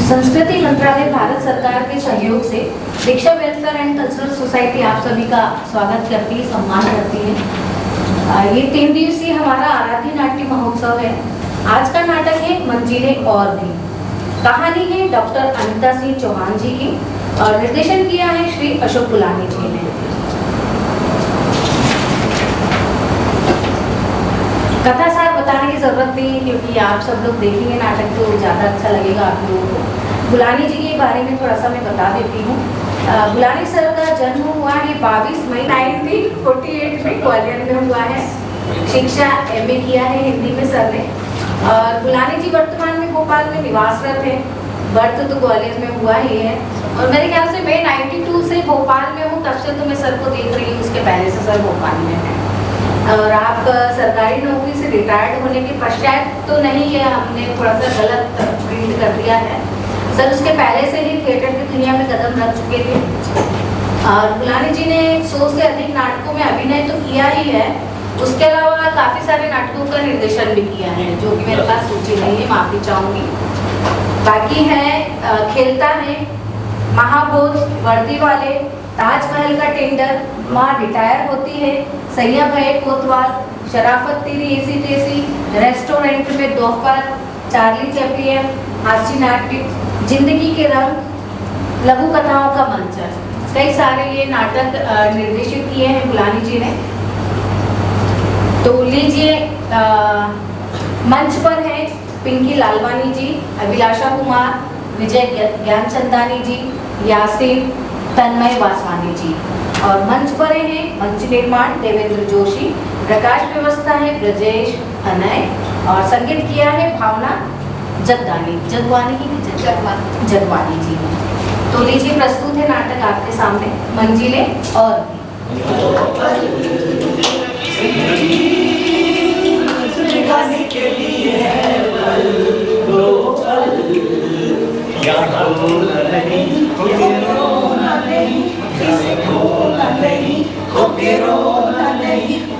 संस्कृति मंत्रालय भारत सरकार के सहयोग से दीक्षा वेलफेयर एंड कल्चरल सोसाइटी आप सभी का स्वागत करती है, सम्मान करती है। ये 3 दिवसीय हमारा आराध्य नाट्य महोत्सव है। आज का नाटक है मंजीरे और भी। कहानी है डॉक्टर अनिता सिंह चौहान जी की और निर्देशन किया है श्री अशोक गुलानी जी ने। कथा सार बताने की जरूरत नहीं है क्योंकि आप सब लोग देखेंगे नाटक तो ज़्यादा अच्छा लगेगा आप लोगों को। गुलानी जी के बारे में थोड़ा सा मैं बता देती हूँ। गुलानी सर का जन्म हुआ है 22 मई 1948 में ग्वालियर में हुआ है। शिक्षा MA किया है हिंदी में सर ने। और गुलानी जी वर्तमान में भोपाल में निवासरत है। बर्थ तो ग्वालियर में हुआ ही है और मेरे ख्याल से मैं 92 से भोपाल में हूँ, तब से तो मैं सर को देख रही हूँ। उसके पहले से सर भोपाल में है। और आप सरकारी नौकरी से रिटायर्ड होने के पश्चात तो नहीं है, हमने थोड़ा सा गलत प्रिंट कर दिया है। सर उसके पहले से ही थिएटर की दुनिया में कदम रख चुके थे और गुलानी जी ने 100 से अधिक नाटकों में अभिनय तो किया ही है, उसके अलावा काफ़ी सारे नाटकों का निर्देशन भी किया है, जो कि मेरे पास सूची नहीं है, माफ़ी चाहूँगी। बाकी है खेलता है, महाभोज, वर्दी वाले, ताजमहल का टेंडर, माँ रिटायर होती है, सैया भय कोतवाल, शराफत तेरी ऐसी तैसी, रेस्टोरेंट में दोपहर, चार्ली चैपलिन, हास्य नाट्य, जिंदगी के रंग, लघु कथाओं का मंचन, कई सारे ये नाटक निर्देशित किए हैं गुलानी जी ने। तो लीजिए मंच पर है पिंकी लालवानी जी, अभिलाषा कुमार, विजय ज्ञानचंदानी जी, यासीन, तन्मय वासवानी जी। और मंच पर हैं मंच निर्माण देवेंद्र जोशी, प्रकाश व्यवस्था है ब्रजेश अनय और संगीत किया है भावना जगवानी जी ने। तो लीजिए प्रस्तुत है नाटक आपके सामने मंजिले और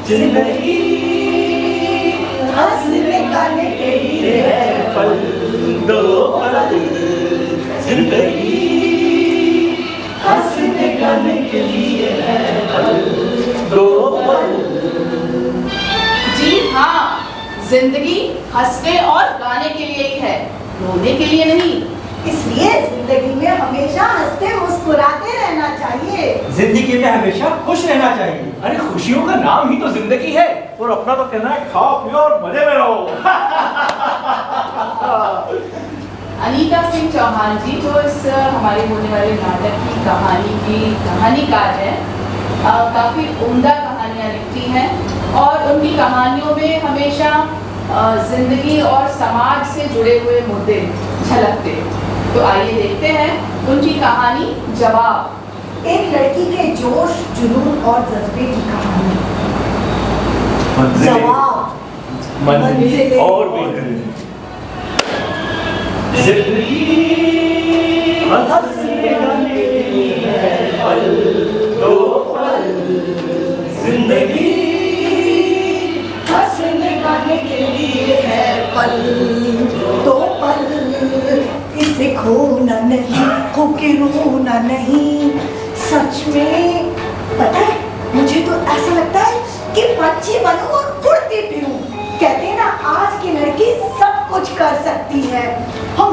जिंदगी हंसने गाने के लिए है पल दो पल, जिंदगी हंसने गाने के लिए है पल दो पल। जी हाँ, जिंदगी हंसने और गाने के लिए ही है, रोने के लिए नहीं। इसलिए जिंदगी में हमेशा हंसते मुस्कुराते रहना चाहिए। जिंदगी में हमेशा खुश रहना चाहिए। अरे खुशियों का नाम ही तो जिंदगी है और अपना तो कहना है खाओ पियो और मजे में रहो। अनीता सिंह चौहान जी जो इस हमारे होने वाले नाटक की कहानीकार है, काफी उम्दा कहानियां लिखती हैं और उनकी कहानियों में हमेशा जिंदगी और समाज से जुड़े हुए मुद्दे झलकते। तो आइए देखते हैं उनकी कहानी जवाब। एक लड़की के जोश, जुनून और जज्बे की कहानी जवाब। मंजिले और भी जिंदगी हंसने गाने के लिए है पल दो पल, जिंदगी हंसने गाने के लिए है पल दो पल, इसे खोना नहीं, खो के रोना नहीं। सच में पता है, मुझे तो ऐसा लगता है कि पंछी बनूं और उड़ती फिरूं। कहते हैं ना, आज की लड़की सब कुछ कर सकती है। हाँ,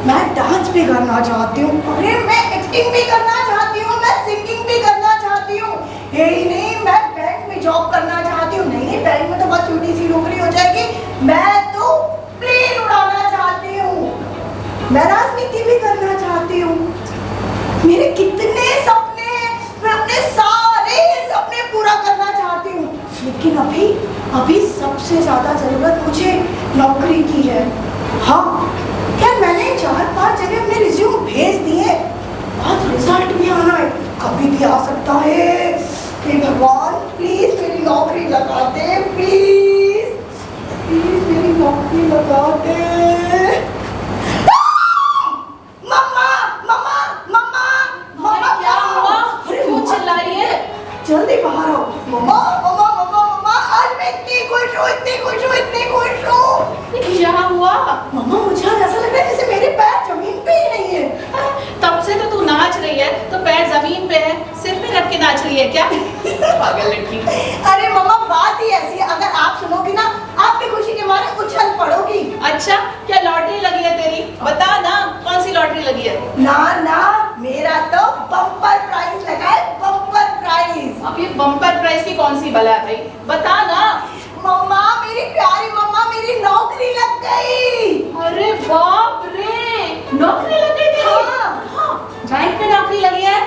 मैं डांस भी करना चाहती हूँ, अरे मैं एक्टिंग भी करना चाहती हूँ, मैं सिंगिंग भी करना चाहती हूँ। यही नहीं, मैं बैंक में जॉब करना चाहती हूँ। नहीं, बैंक में तो बहुत छोटी सी नौकरी हो जाएगी। मैं तो प्लेन उड़ाना चाहती हूँ, मैं राजनीति भी करना चाहती हूँ। मेरे कितने सपने हैं, मैं अपने सारे सपने पूरा करना चाहती हूँ। लेकिन अभी सबसे ज्यादा जरूरत मुझे नौकरी की है। हाँ, क्या मैंने 4-5 जगह अपने रिज्यूम भेज दिए, आज रिजल्ट भी आना है, कभी भी आ सकता है। हे भगवान, प्लीज मेरी नौकरी लगा दे, प्लीज मेरी नौकरी लगा दे। मम्मा मम्मा मम्मा मम्मा, क्या हुआ? क्यों चिल्लाई है? जल्दी बाहर आओ। मम्मा मम्मा मम्मा मम्मा, आज मैं इतनी खुश हूँ, इतनी खुश हूँ, इतनी खुश हूँ। क्या हुआ? मम्मा मुझे आज ऐसा लग रहा है जैसे मेरे पैर जमीन पे ही नहीं है। तब से तो तू नाच रही है, तो पैर जमीन पे है, सिर पे रख के नाच रही है क्या? पागल लड़की। अरे मम्मा बात ही ऐसी है, अगर आप सुनोगी ना आप भी खुशी के मारे उछल पड़ोगी। अच्छा, क्या लॉटरी लगी है तेरी? बता ना, कौन सी लॉटरी लगी है? ना ना, मेरा तो बम्पर प्राइज लगा है, बम्पर प्राइज। अब ये बम्पर प्राइज की कौन सी बला है भाई? बता ना। मम्मा, मेरी प्यारी मम्मा, मेरी नौकरी लग गई। अरे बाप रे, नौकरी लग गई थी? हाँ। बैंक में नौकरी लगी है?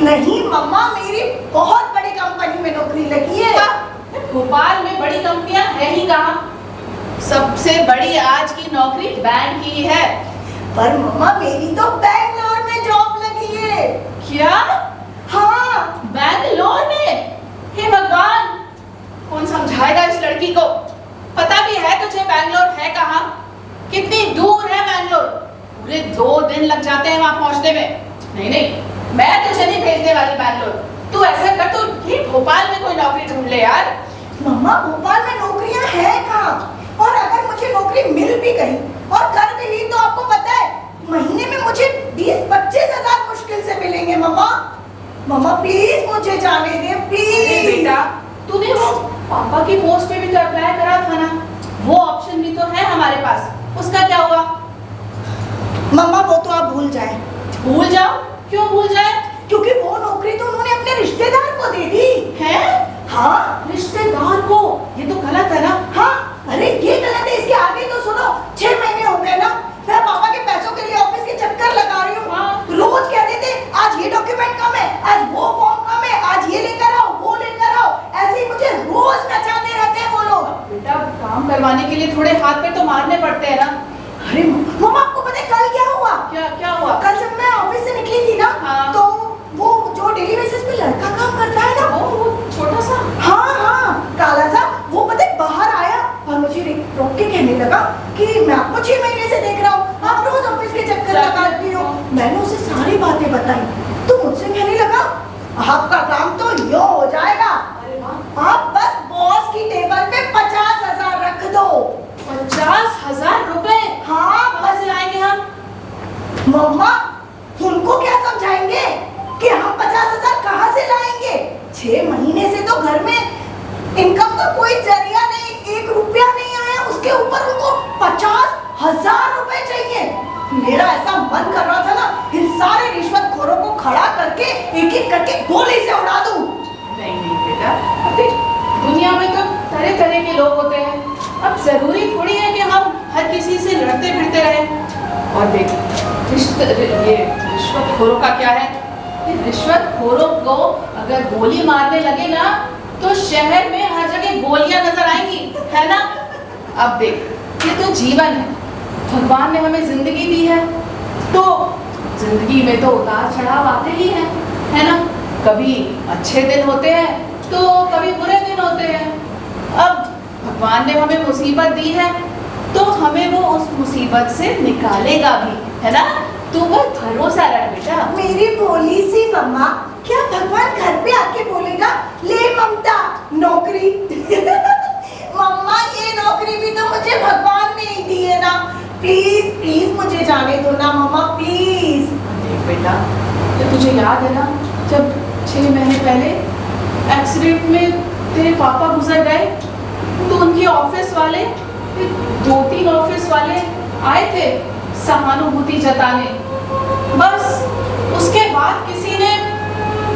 नहीं मम्मा, मेरी बहुत बड़ी कंपनी में नौकरी लगी है। भोपाल में बड़ी कंपनियां है ही कहाँ? सबसे बड़ी आज की नौकरी बैंक की है। पर मम्मा मेरी तो बैंगलोर में जॉब लगी है। क्या? हाँ। बैंगलोर में? हे भगवान, कौन समझाएगा इस लड़की को? पता भी है तुझे बैंगलोर है कहाँ? कितनी दूर है बैंगलोर? पूरे 2 दिन लग जाते हैं वहां पहुंचने में। नहीं नहीं, मैं तुझे नहीं भेजने वाली बैंगलोर। तू ऐसा कर, तू ये भोपाल में कोई नौकरी ढूंढ ले यार। मम्मा भोपाल में नौकरियां हैं कहाँ? और अगर मुझे नौकरी मिल भी गई और कर भी ली तो आपको पता है महीने में मुझे 20-25 हजार मुश्किल से मिलेंगे। मम्मा मम्मा प्लीज मुझे जाने दे प्लीज। बेटा, तूने वो पापा की पोस्ट पे भी तो अप्लाई करा था ना? वो ऑप्शन भी तो है हमारे पास, उसका क्या हुआ? मम्मा वो तो आप भूल जाएं। भूल जाओ? क्यों भूल जाए? क्योंकि वो नौकरी तो उन्होंने अपने रिश्तेदार को दे दी है। हाँ, रिश्तेदार को? ये तो गलत है ना? हाँ। अरे ये गलत है, इसके आगे तो सुनो। 6 महीने हो गए ना, मैं पापा के पैसों के लिए ऑफिस के चक्कर लगा रही हूँ। हाँ। रोज कहते थे आज ये डॉक्यूमेंट कम है, आज वो फॉर्म कम है, आज ये लेकर आओ, वो लेकर आओ। ऐसे ही मुझे रोज नचाते रहते हैं वो लोग। बेटा, काम करवाने के लिए थोड़े हाथ पे तो मारने पड़ते हैं ना? अरे मम्मा आपको पता है कल क्या हुआ? क्या हुआ? कल जब मैं ऑफिस से निकली थी ना, हाँ। तो वो जो डेली बेसिस पे लड़का काम करता है ना, वो छोटा सा? हाँ हाँ काला सा, वो पता है बाहर आया और मुझे रोक के कहने लगा कि मैं आपको 6 महीने से देख रहा हूँ, आप रोज ऑफिस के चक्कर लगाती हो। मैंने उसे सारी बातें बताई तो मुझसे कहने लगा आपका काम तो यो हो जाएगा, अरे वाह, आप बस बॉस की टेबल पे 50,000 रख दो। 50,000 रुपए? हाँ कहाँ से लाएंगे हम? मम्मा उनको क्या समझाएंगे कि हम 50,000 कहाँ से लाएंगे? 6 महीने से तो घर में इनकम का कोई जरिया नहीं, 1 रुपया नहीं आया, उसके ऊपर उनको 50,000 रुपए चाहिए। मेरा ऐसा मन कर रहा था ना इन सारे रिश्वतखोरों को खड़ा करके एक-एक करके गोली से उड़ा दूं। नहीं नहीं बेटा, अब देख, दुनिया में तो तरह तरह के लोग होते हैं। अब जरूरी थोड़ी है कि हम हर किसी से लड़ते भिड़ते रहें। और देख, ये रिश्वतखोरों का क्या है? ये रिश्वतखोरों को अगर गोली मारने लगे ना तो शहर में हर जगह गोलियां नजर आएंगी, है ना? अब देख, ये तो जीवन है, भगवान ने हमें जिंदगी दी है, तो जिंदगी में तो उतार चढ़ाव आते ही हैं, है ना? कभी अच्छे दिन होते हैं तो कभी बुरे दिन होते हैं। अब भगवान ने हमें मुसीबत दी है तो हमें वो उस मुसीबत से निकालेगा भी, है ना? तू बस भरोसा रख बेटा। मेरी भोली सी मम्मा, क्या भगवान घर पे आके बोलेगा ले ममता नौकरी? मम्मा ये नौकरी भी तो मुझे भगवान ने ही दी है ना, प्लीज प्लीज मुझे जाने दो ना मम्मा प्लीज। देख बेटा, तो तुझे याद है ना जब 6 महीने पहले एक्सीडेंट में तेरे पापा गुजर गए तो उनके ऑफिस वाले, 2-3 ऑफिस वाले आए थे सहानुभूति जताने। बस उसके बाद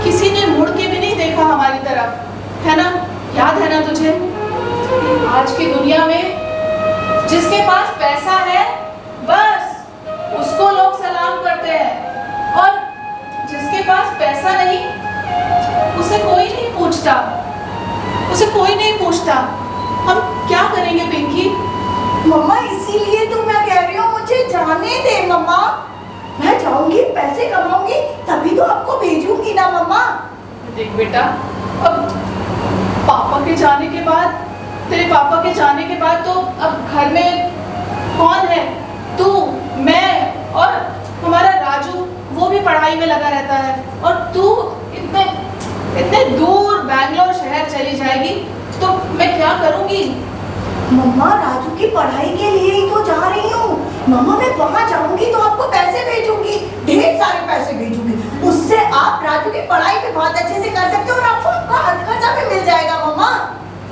किसी ने मुड़ के भी नहीं देखा हमारी तरफ, है ना? याद है ना तुझे? आज की दुनिया में जिसके पास पैसा है बस उसको लोग सलाम करते हैं, और जिसके पास पैसा नहीं उसे कोई नहीं पूछता, उसे कोई नहीं पूछता। हम क्या करेंगे पिंकी? मम्मा इसीलिए तो मैं कह रही हूँ मुझे जाने दे मम्मा, मैं जाऊंगी पैसे कमाऊंगी तभी तो आपको भेजूंगी ना मम्मा। देख बेटा, अब पापा के जाने के बाद, तेरे पापा के जाने के बाद तो अब घर में कौन है? तू, मैं और हमारा राजू, वो भी पढ़ाई में लगा रहता है, और तू इतने दूर बैंगलोर शहर चली जाएगी तो मैं क्या करूंगी? मम्मा राजू की पढ़ाई के लिए ही तो जा रही हूँ। मम्मा मैं वहाँ जाऊंगी तो आपको पैसे भेजूंगी, ढेर सारे पैसे भेजूंगी। उससे आप राजू की पढ़ाई भी बहुत अच्छे से कर सकते हो और आपको आपका हद खर्चा भी मिल जाएगा। मम्मा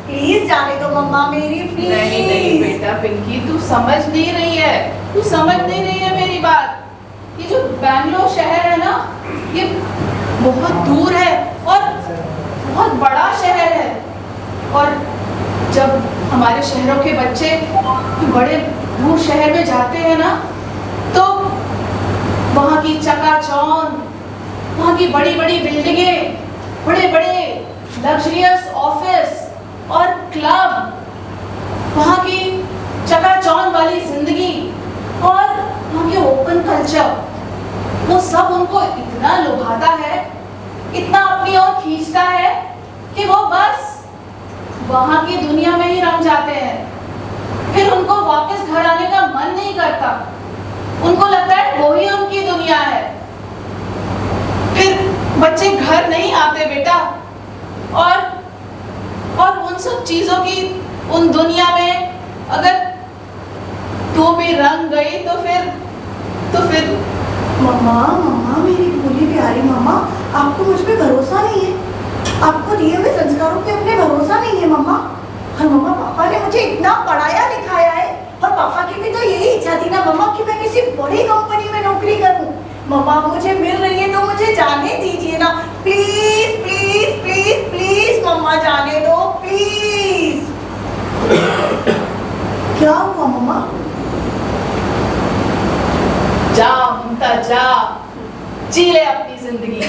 प्लीज जाने दो मम्मा मेरी, प्लीज। नहीं नहीं बेटा पिंकी, तू समझ नहीं रही है, तू समझ नहीं रही है मेरी बात। ये जो बैंगलोर शहर है ना, ये बहुत दूर है और बहुत बड़ा शहर है। और जब हमारे शहरों के बच्चे बड़े दूर शहर में जाते हैं ना, तो वहाँ की चकाचौंध, वहाँ की बड़ी बड़ी बिल्डिंगें, बड़े बड़े लग्जरियस ऑफिस और क्लब, वहाँ की चकाचौंध वाली जिंदगी और वहाँ के ओपन कल्चर, वो सब उनको इतना लुभाता है, इतना अपनी ओर खींचता है कि वो बस वहाँ की दुनिया में ही रम जाते हैं। फिर उनको वापस घर आने का मन नहीं करता, उनको लगता है वो ही उनकी दुनिया है। फिर बच्चे घर नहीं आते बेटा, और उन सब चीजों की उन दुनिया में अगर तू भी रंग गई तो फिर मम्मा मम्मा मेरी भोली प्यारी मम्मा, आपको मुझ पे भरोसा नहीं है? आपको दिए हुए संस्कारों पे अपने भरोसा नहीं है मम्मा? और मम्मा पापा ने मुझे इतना पढ़ाया लिखाया है और पापा की भी तो यही इच्छा थी ना मम्मा कि मैं किसी बड़ी कंपनी में नौकरी करूं। मम्मा मुझे मिल रही है तो मुझे जाने दीजिए ना, प्लीज प्लीज प्लीज प्लीज मम्मा जाने दो प्लीज। क्या हुआ मम्मा? जा ममता जा, जी ले अपनी जिंदगी।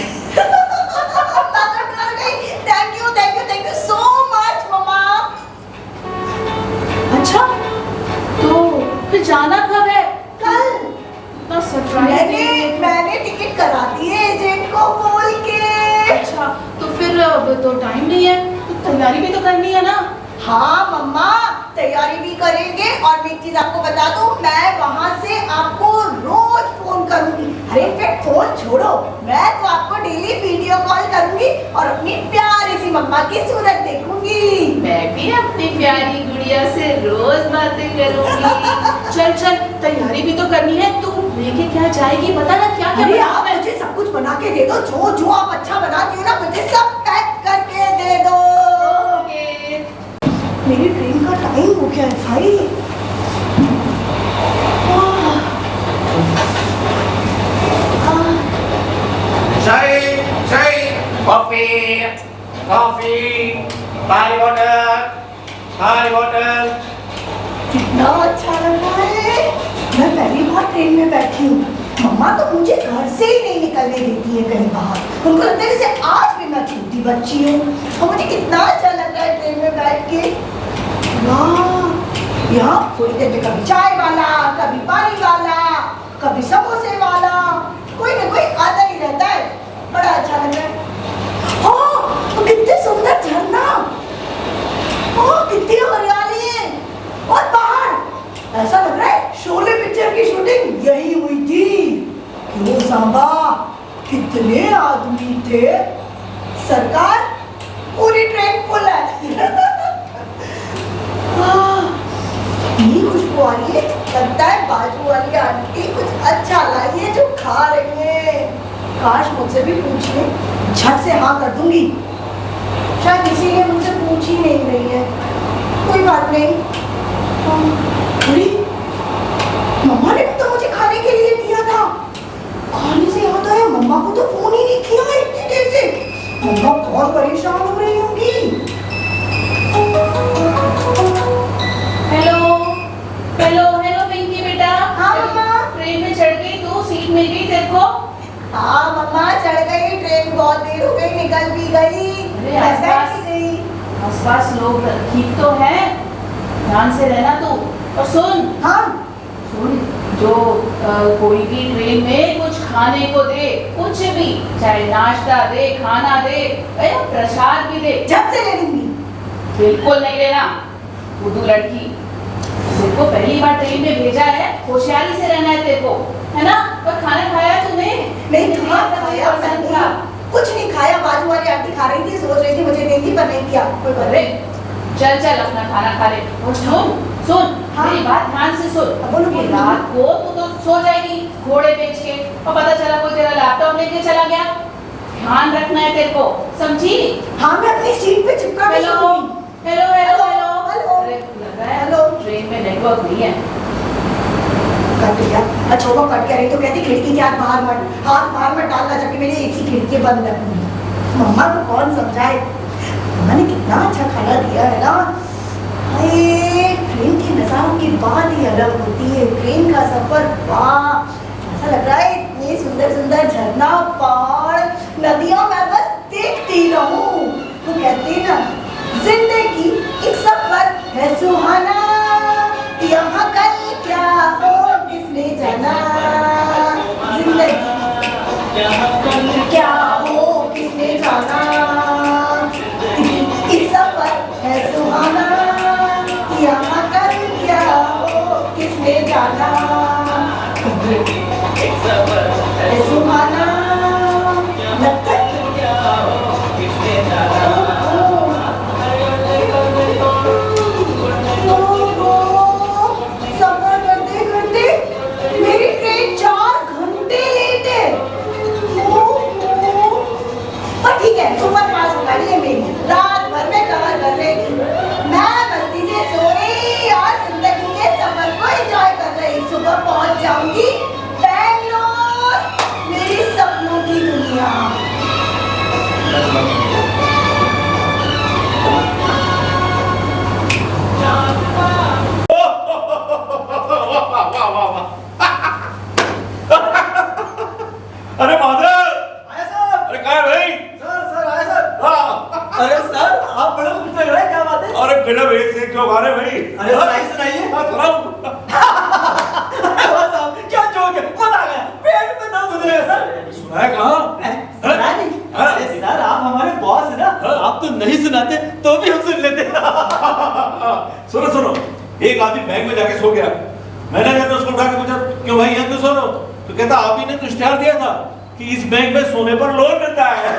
थैंक यू सो मच मम्मा। अच्छा तो फिर जाना कब है? कल। इतना सरप्राइज मैंने टिकट करा दी है एजेंट को बोल के। अच्छा तो फिर अब तो टाइम नहीं है, तो तैयारी भी तो करनी है ना? हाँ मम्मा तैयारी भी करेंगे और एक चीज आपको बता दूं, मैं वहां से आपको रोज फोन करूंगी। अरे इनफैक्ट फोन छोड़ो, मैं तो आपको डेली वीडियो कॉल करूंगी और अपनी प्यारी सी मम्मा की सूरत देखूंगी। मैं भी अपनी प्यारी गुड़िया से रोज बातें करूंगी। चल चल तैयारी भी तो करनी है, तू लेके क्या जाएगी बता ना, क्या क्या अरे बनाना आप है? मुझे सब कुछ बना के दे दो, जो जो आप अच्छा बनाती हो ना मुझे सब पैक करके दे दो। ओके। मेरी ट्रेन का टाइम हो गया है भाई। चाय कॉफी पानी बोतल। कितना अच्छा लग रहा है। मैं पहली बार ट्रेन में बैठी हूँ। मम्मा तो मुझे घर से ही नहीं निकलने देती है कहीं बाहर। उनको लगता है जैसे आज भी मैं छोटी बच्ची हूँ। और मुझे कितना अच्छा लग रहा है ट्रेन में बैठ के। वाह, यहाँ थोड़ी देर में कभी चाय वाला, कभी पानी वाला, कभी समोसे वाला, कोई ना कोई आता ही रहता है। बड़ा अच्छा लग रहा है। ओह, कितने सुंदर झरना, ओह कितनी हरियाली है और पहाड़। ऐसा लग रहा है शोले पिक्चर की शूटिंग यही हुई थी। क्यों सांबा, कितने आदमी थे? सरकार पूरी ट्रेन फुल है। ये खुशबू आ रही है, लगता है बाजू वाली आंटी कुछ अच्छा लाई है जो खा रही है। काश मुझसे भी पूछ ले, झट से हाँ कर दूंगी। शायद इसीलिए मुझसे पूछ ही नहीं रही है। कोई बात नहीं। मम्मा ने भी तो मुझे खाने के लिए दिया था। खाने से याद आया, मम्मा को तो फोन ही नहीं किया है इतनी देर से। मम्मा बहुत परेशान हो रही होंगी। हेलो हेलो हेलो पिंकी बेटा। हाँ मम्मा। ट्रेन में चढ़ गई तू? सीट मिल गई तेरे को? हाँ मम्मा चढ़ गई, ट्रेन बहुत देर हो गई, निकल भी गई। अरे आसपास लोग ठीक तो हैं, ध्यान से रहना तू। और सुन हाँ सुन, जो कोई भी ट्रेन में कुछ खाने को दे, कुछ भी, चाहे नाश्ता दे, खाना दे, प्रसाद भी दे, झट से ले लूंगी। बिल्कुल नहीं लेना। बुद्धू लड़की, तेरे को पहली बार ट्रेन में भेजा है, होशियारी से रहना है तेरे को, है ना? पर खाना खाया तूने? नहीं खाया, पसंद था? कुछ नहीं खाया। बाजू वाली आंटी खा रही थी, सोच रही थी मुझे देती पर नहीं किया। कोई बात अरे नहीं। चल चल अपना खाना खा ले। और सुन सुन, हाँ। मेरी बात ध्यान से सुन। बोलो, कि बोलो। रात को तू तो सो जाएगी घोड़े बेच के, और पता चला कोई तेरा लैपटॉप लेके चला गया। ध्यान रखना है तेरे को, समझी? हाँ मैं अपनी सीट पे चिपका के हेलो सोऊंगी। Hello hello hello, hello. Hello. अरे लग रहा है हेलो। ट्रेन में नेटवर्क नहीं है। कट गया। अच्छा वो कट गया, नहीं तो कहती खिड़की के हाथ बाहर मत डालना, जबकि मेरी एसी खिड़की बंद है। मम्मा को कौन समझाए, मम्मा ने कितना अच्छा खाना दिया है ना। अरे ट्रेन के नज़ारों की बात ही अलग होती है। ट्रेन का सफर, वाह, ऐसा लग रहा है इतने सुंदर सुंदर झरना, पहाड़, नदियाँ मैं बस देखती रहूं। वो कहते हैं ना, जिंदगी एक सफर है सुहाना, यहाँ कल क्या हो किसने जाना। जिंदगी क्या हो किसने जाना, एक सफर है सुहाना, यहाँ कल क्या हो किसने जाना। है सुहाना लगता है। सफर करते करते मेरी ट्रेन 4 घंटे लेट है। पर ठीक है, सुपर फास्ट गाड़ी है मेरी, रात भर में कवर कर लेगी। मैं मस्ती से सोई और जिंदगी के सफर को एंजॉय कर रही। सुबह पहुंच जाऊंगी बैंगलोर, मेरी सपनों की दुनिया। अरे माधव, आया सर। अरे कहाँ है भाई? सर आया सर। हाँ। अरे सर आप बड़े खुश लग रहे हैं, क्या बात है? अरे फिल्म एक से एक लोग आ रहे भाई। अरे सुनाइए। हाँ, सुनाओ। वाह साहब, क्या जोक है, मजा आ गया, पेट में दर्द होने लगा सर। सुनाया कहाँ? सुना नहीं? हाँ। अरे सर आप हमारे बॉस है ना, हाँ। आप तो नहीं सुनाते तो भी हम सुन लेते। सुनो सुनो, एक आदमी बैंक में जाके सो गया। मैनेजर ने उसको उठा के पूछा, क्यों भाई यहाँ क्यों सो रहे हो? तो कहता, आप ही ने तो इश्तिहार दिया था कि इस बैंक में सोने पर लोन मिलता है।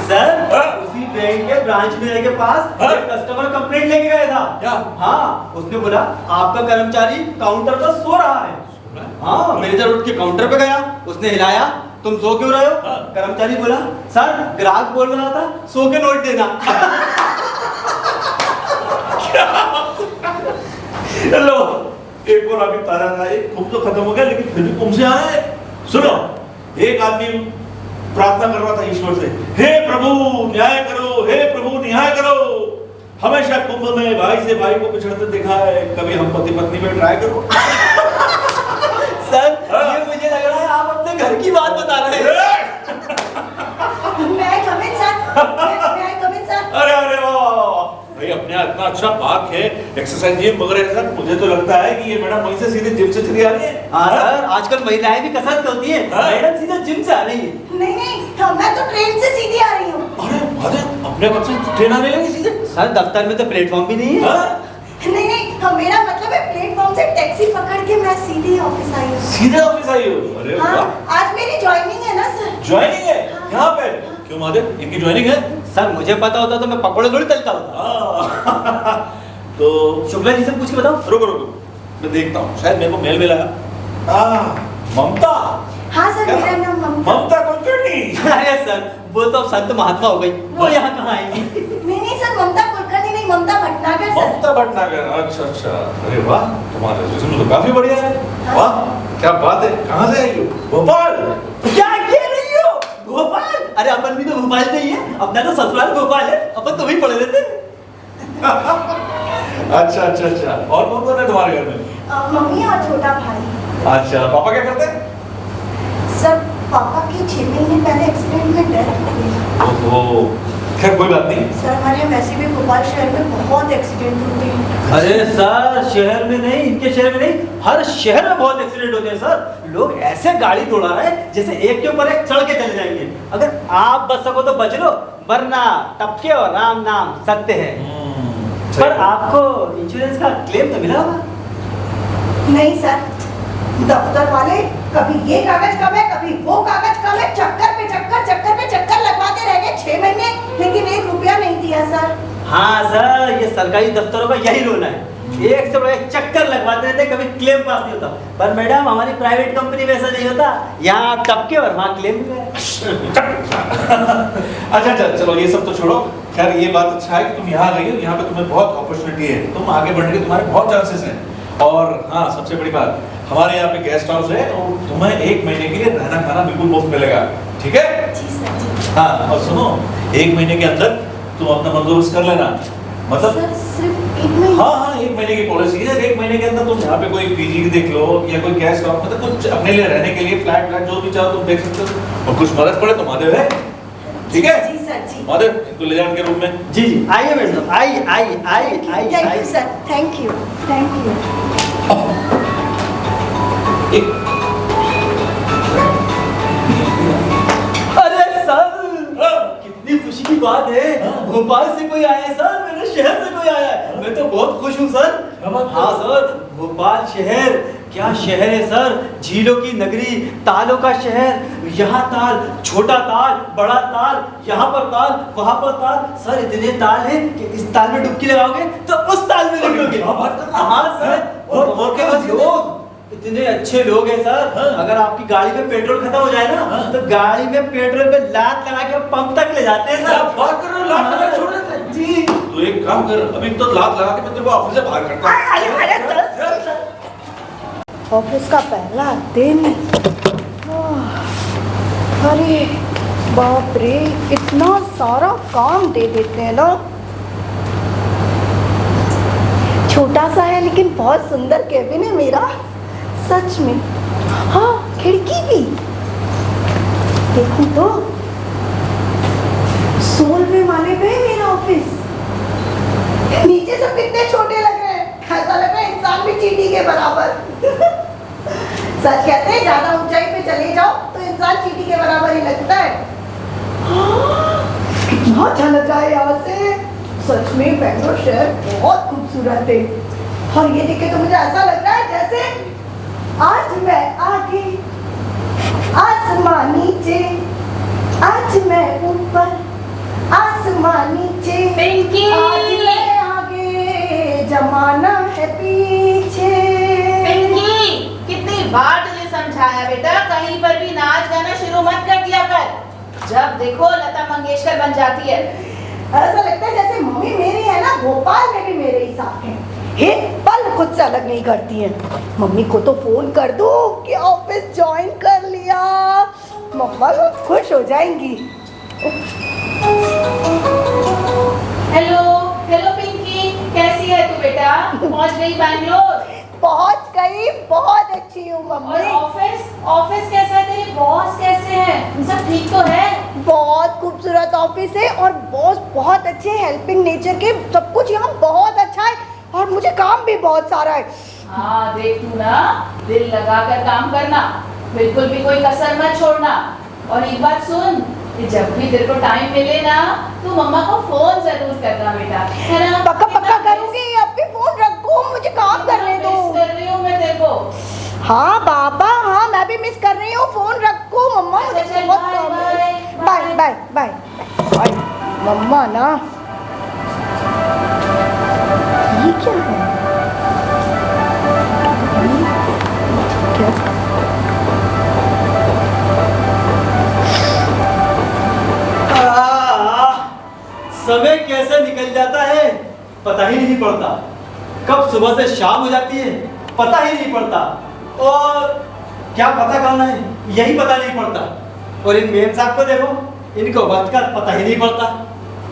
सर हाँ। उसी बैंक के ब्रांच मैनेजर के पास हाँ। एक कस्टमर कंप्लेंट लेके गया था। क्या? हाँ, उसने बोला आपका कर्मचारी काउंटर पर सो रहा है। हाँ, मैनेजर उठ के काउंटर पे गया, उसने हिलाया, तुम सो क्यों रहे हो? हाँ। कर्मचारी बोला, सर ग्राहक बोल रहा था सो के नोट देना। लो, एक और अभी तारा था, एक खूब तो खत्म हो गया, लेकिन फिर भी तुमसे आ रहा है। सुनो, एक आदमी प्रार्थना कर रहा था ईश्वर से, हे प्रभु न्याय करो, हे प्रभु न्याय करो। हमेशा कुंभ में भाई से भाई को पिछड़ते देखा है, कभी हम पति पत्नी में ट्राई करो। सर हाँ। ये मुझे लग रहा है आप अपने घर की बात बता रहे हैं। मैं कमिंग सर, मैं कमिंग सर। अरे अरे वाह वाह वाह, भाई अपने यहाँ इतना अच्छा पार्क है, एक्सरसाइज जिम वगैरह है सर। मुझे तो लगता है कि ये मैडम वहीं से सीधे जिम से चली आ रही है। हाँ सर, आजकल महिलाएं भी कसरत करती हैं, हाँ। मैडम सीधा जिम से आ रही है। नहीं, हाँ, मैं तो ट्रेन से सीधी आ रही हूँ। अरे अरे, अपने घर से ट्रेन आने लगी सीधे? सर दफ्तर में तो प्लेटफॉर्म भी नहीं है। हाँ? नहीं, हाँ, मेरा मतलब है प्लेटफॉर्म से टैक्सी पकड़ के मैं सीधी ऑफिस आई हूँ। सीधे ऑफिस आई हो? अरे हाँ, वाह, आज मेरी ज्वाइनिंग है ना सर। ज्वाइनिंग है यहाँ पे? क्यों महादेव, इनकी ज्वाइनिंग है? सर मुझे पता होता तो मैं पकौड़े थोड़ी तलता होता। हाँ। तो शुक्ला जी से पूछ के बताओ। रुको रुको, मैं देखता हूँ, शायद मेरे को मेल मिला है। ममता। हाँ सर, मेरा नाम ममता। ममता कुलकर्णी। अरे सर वो तो अब संत महात्मा हो गई, वो यहाँ कहाँ आएंगी? नहीं सर, ममता कुलकर्णी नहीं, ममता भटनागर सर। ममता भटनागर, अच्छा अच्छा। अरे वाह, तुम्हारा रिज्यूम तो काफी बढ़िया है। हाँ। वाह, क्या बात है, कहाँ से आई हो? भोपाल। क्या कह रही हो? भोपाल? अरे अपन भी तो भोपाल से ही है, अपना तो ससुराल भोपाल है, अपन तो वहीं पढ़े रहते। अच्छा अच्छा अच्छा, और कौन कौन है तुम्हारे घर में? मम्मी और छोटा भाई। अच्छा, पापा क्या करते हैं? सर पापा की 6 महीने पहले एक्सीडेंट में डेथ हो गई। ओहो, खैर कोई बात नहीं। सर हमारे यहाँ वैसे भी भोपाल शहर में बहुत एक्सीडेंट होते हैं। अरे सर शहर में नहीं, इनके शहर में नहीं, हर शहर में बहुत एक्सीडेंट होते हैं सर। लोग ऐसे गाड़ी दौड़ा रहे हैं जैसे एक के ऊपर एक चढ़ के चले जाएंगे। अगर आप बच सको तो बच लो, वरना टपके और राम नाम सत्य है। पर आपको इंश्योरेंस का क्लेम तो मिला होगा? नहीं सर, दफ्तर वाले कभी ये कागज कम है, कभी वो कागज कम है, चक्कर पे चक्कर लगवाते रह गए 6 महीने, लेकिन 1 रुपया नहीं दिया सर। हाँ सर, ये सरकारी दफ्तरों का यही रोना है, एक से बड़ा एक चक्कर लगवाते रहते, कभी क्लेम पास नहीं होता। पर मैडम हमारी प्राइवेट कंपनी में ऐसा नहीं होता, यहाँ आप टपके और वहाँ क्लेम भी है। अच्छा अच्छा चलो ये सब तो छोड़ो। खैर ये बात अच्छा है कि तुम यहाँ गई हो, यहाँ पे तुम्हें बहुत अपॉर्चुनिटी है, तुम आगे बढ़ने के तुम्हारे बहुत चांसेस हैं। और हाँ सबसे बड़ी बात, हमारे यहाँ पे गेस्ट हाउस है और तुम्हें 1 महीने के लिए रहना खाना बिल्कुल मुफ्त मिलेगा, ठीक है? जी सर जी। हाँ और सुनो, 1 महीने के अंदर तुम अपना बंदोबस्त कर लेना, मतलब सर सिर्फ 1 महीने? हाँ 1 महीने की पॉलिसी है। 1 महीने के अंदर तुम यहाँ पे कोई पीजी देख लो या कोई गेस्ट हाउस, मतलब कुछ अपने लिए रहने के लिए फ्लैट जो भी चाहो तुम देख सकते हो। और कुछ मदद पड़े तो महादेव है, ठीक है? जी सर जी। महादेव इनको ले जाने के रूम में। जी जी आइए मैडम, आइए आइए आइए थैंक यू आइए। Sir, thank you, thank you. एक अरे सर कितनी खुशी की बात है, भोपाल से कोई आया है सर, मेरे शहर से कोई आया है, मैं तो बहुत खुश हूँ सर। हाँ सर, भोपाल शहर क्या शहर है सर, झीलों की नगरी, तालों का शहर, यहाँ ताल, छोटा ताल, बड़ा ताल, यहाँ पर ताल, वहाँ पर ताल, सर इतने ताल हैं कि इस ताल में डुबकी लगाओगे तो उस ताल में निकलोगे। हाँ सर, और के पास लोग इतने अच्छे लोग हैं सर, अगर आपकी गाड़ी में पेट्रोल खत्म हो जाए ना तो गाड़ी में पेट्रोल पे लात लगा के पंप तक ले जाते हैं सर। बात कर रहे हो, लात लगा छोड़ देते हैं? जी तो एक काम कर, अभी तो लात लगा के मैं तेरे को ऑफिस से बाहर करता हूँ। ऑफिस का पहला दिन, अरे बाप रे, इतना सारा काम दे देते हैं ना। छोटा सा है लेकिन बहुत सुंदर केबिन है मेरा, सच में। हाँ खिड़की भी देखूं तो 16वें माले पे है मेरा ऑफिस। नीचे सब कितने छोटे लग रहे हैं, ऐसा लग रहा है इंसान भी चींटी के बराबर। सच कहते हैं ज्यादा ऊंचाई पे चले जाओ तो इंसान चींटी के बराबर ही लगता है। हाँ, कितना अच्छा लग रहा है यहाँ से, सच में बेंगलोर शहर बहुत खूबसूरत है। और ये देख के तो मुझे ऐसा लग रहा है जैसे आज मैं आगे, आसमान नीचे, आज मैं ऊपर, आसमान नीचे, पिंकी! आज मैं आगे, जमाना है पीछे। पिंकी, कितनी बार तुझे समझाया बेटा, कहीं पर भी नाच गाना शुरू मत कर दिया कर, जब देखो लता मंगेशकर बन जाती है। ऐसा लगता है जैसे मम्मी मेरी है ना, भोपाल में भी मेरे ही साथ है, एक पल खुद से अलग नहीं करती है। मम्मी को तो फोन कर दूं कि ऑफिस ज्वाइन कर लिया, मम्मा तो खुश हो जाएंगी। हेलो हेलो पिंकी, कैसी है तू बेटा, पहुंच गई बैंगलोर? पहुंच गई, बहुत अच्छी हूँ और मम्मी। ऑफिस ऑफिस कैसा है, तेरे बॉस कैसे हैं, सब ठीक तो है? बहुत खूबसूरत ऑफिस है और बॉस बहुत अच्छे, हेल्पिंग नेचर के, सब कुछ यहाँ बहुत अच्छा है और मुझे काम भी बहुत सारा है। हाँ देख तू ना, दिल लगा कर काम करना, बिल्कुल भी कोई कसर मत छोड़ना। और एक बात सुन, कि जब भी तेरे को टाइम मिले ना, तू मम्मा को फोन जरूर करना बेटा, है ना? पक्का पक्का करूंगी, अब भी फोन रखो, मुझे काम करने दो। मिस कर रही हूँ मैं तेरे को। हाँ पापा, हाँ मैं भी मिस कर रही हूँ, फोन रखो मम्मा, मुझे अच्छा, बहुत बाय, काम बाय, है। Bye bye bye bye. मम्मा ना, ये क्या है? क्या? समय कैसे निकल जाता है पता ही नहीं पड़ता, कब सुबह से शाम हो जाती है पता ही नहीं पड़ता, और क्या पता करना है यही पता नहीं पड़ता। और इन मेम साहब को देखो, इनको वक्त का पता ही नहीं पड़ता।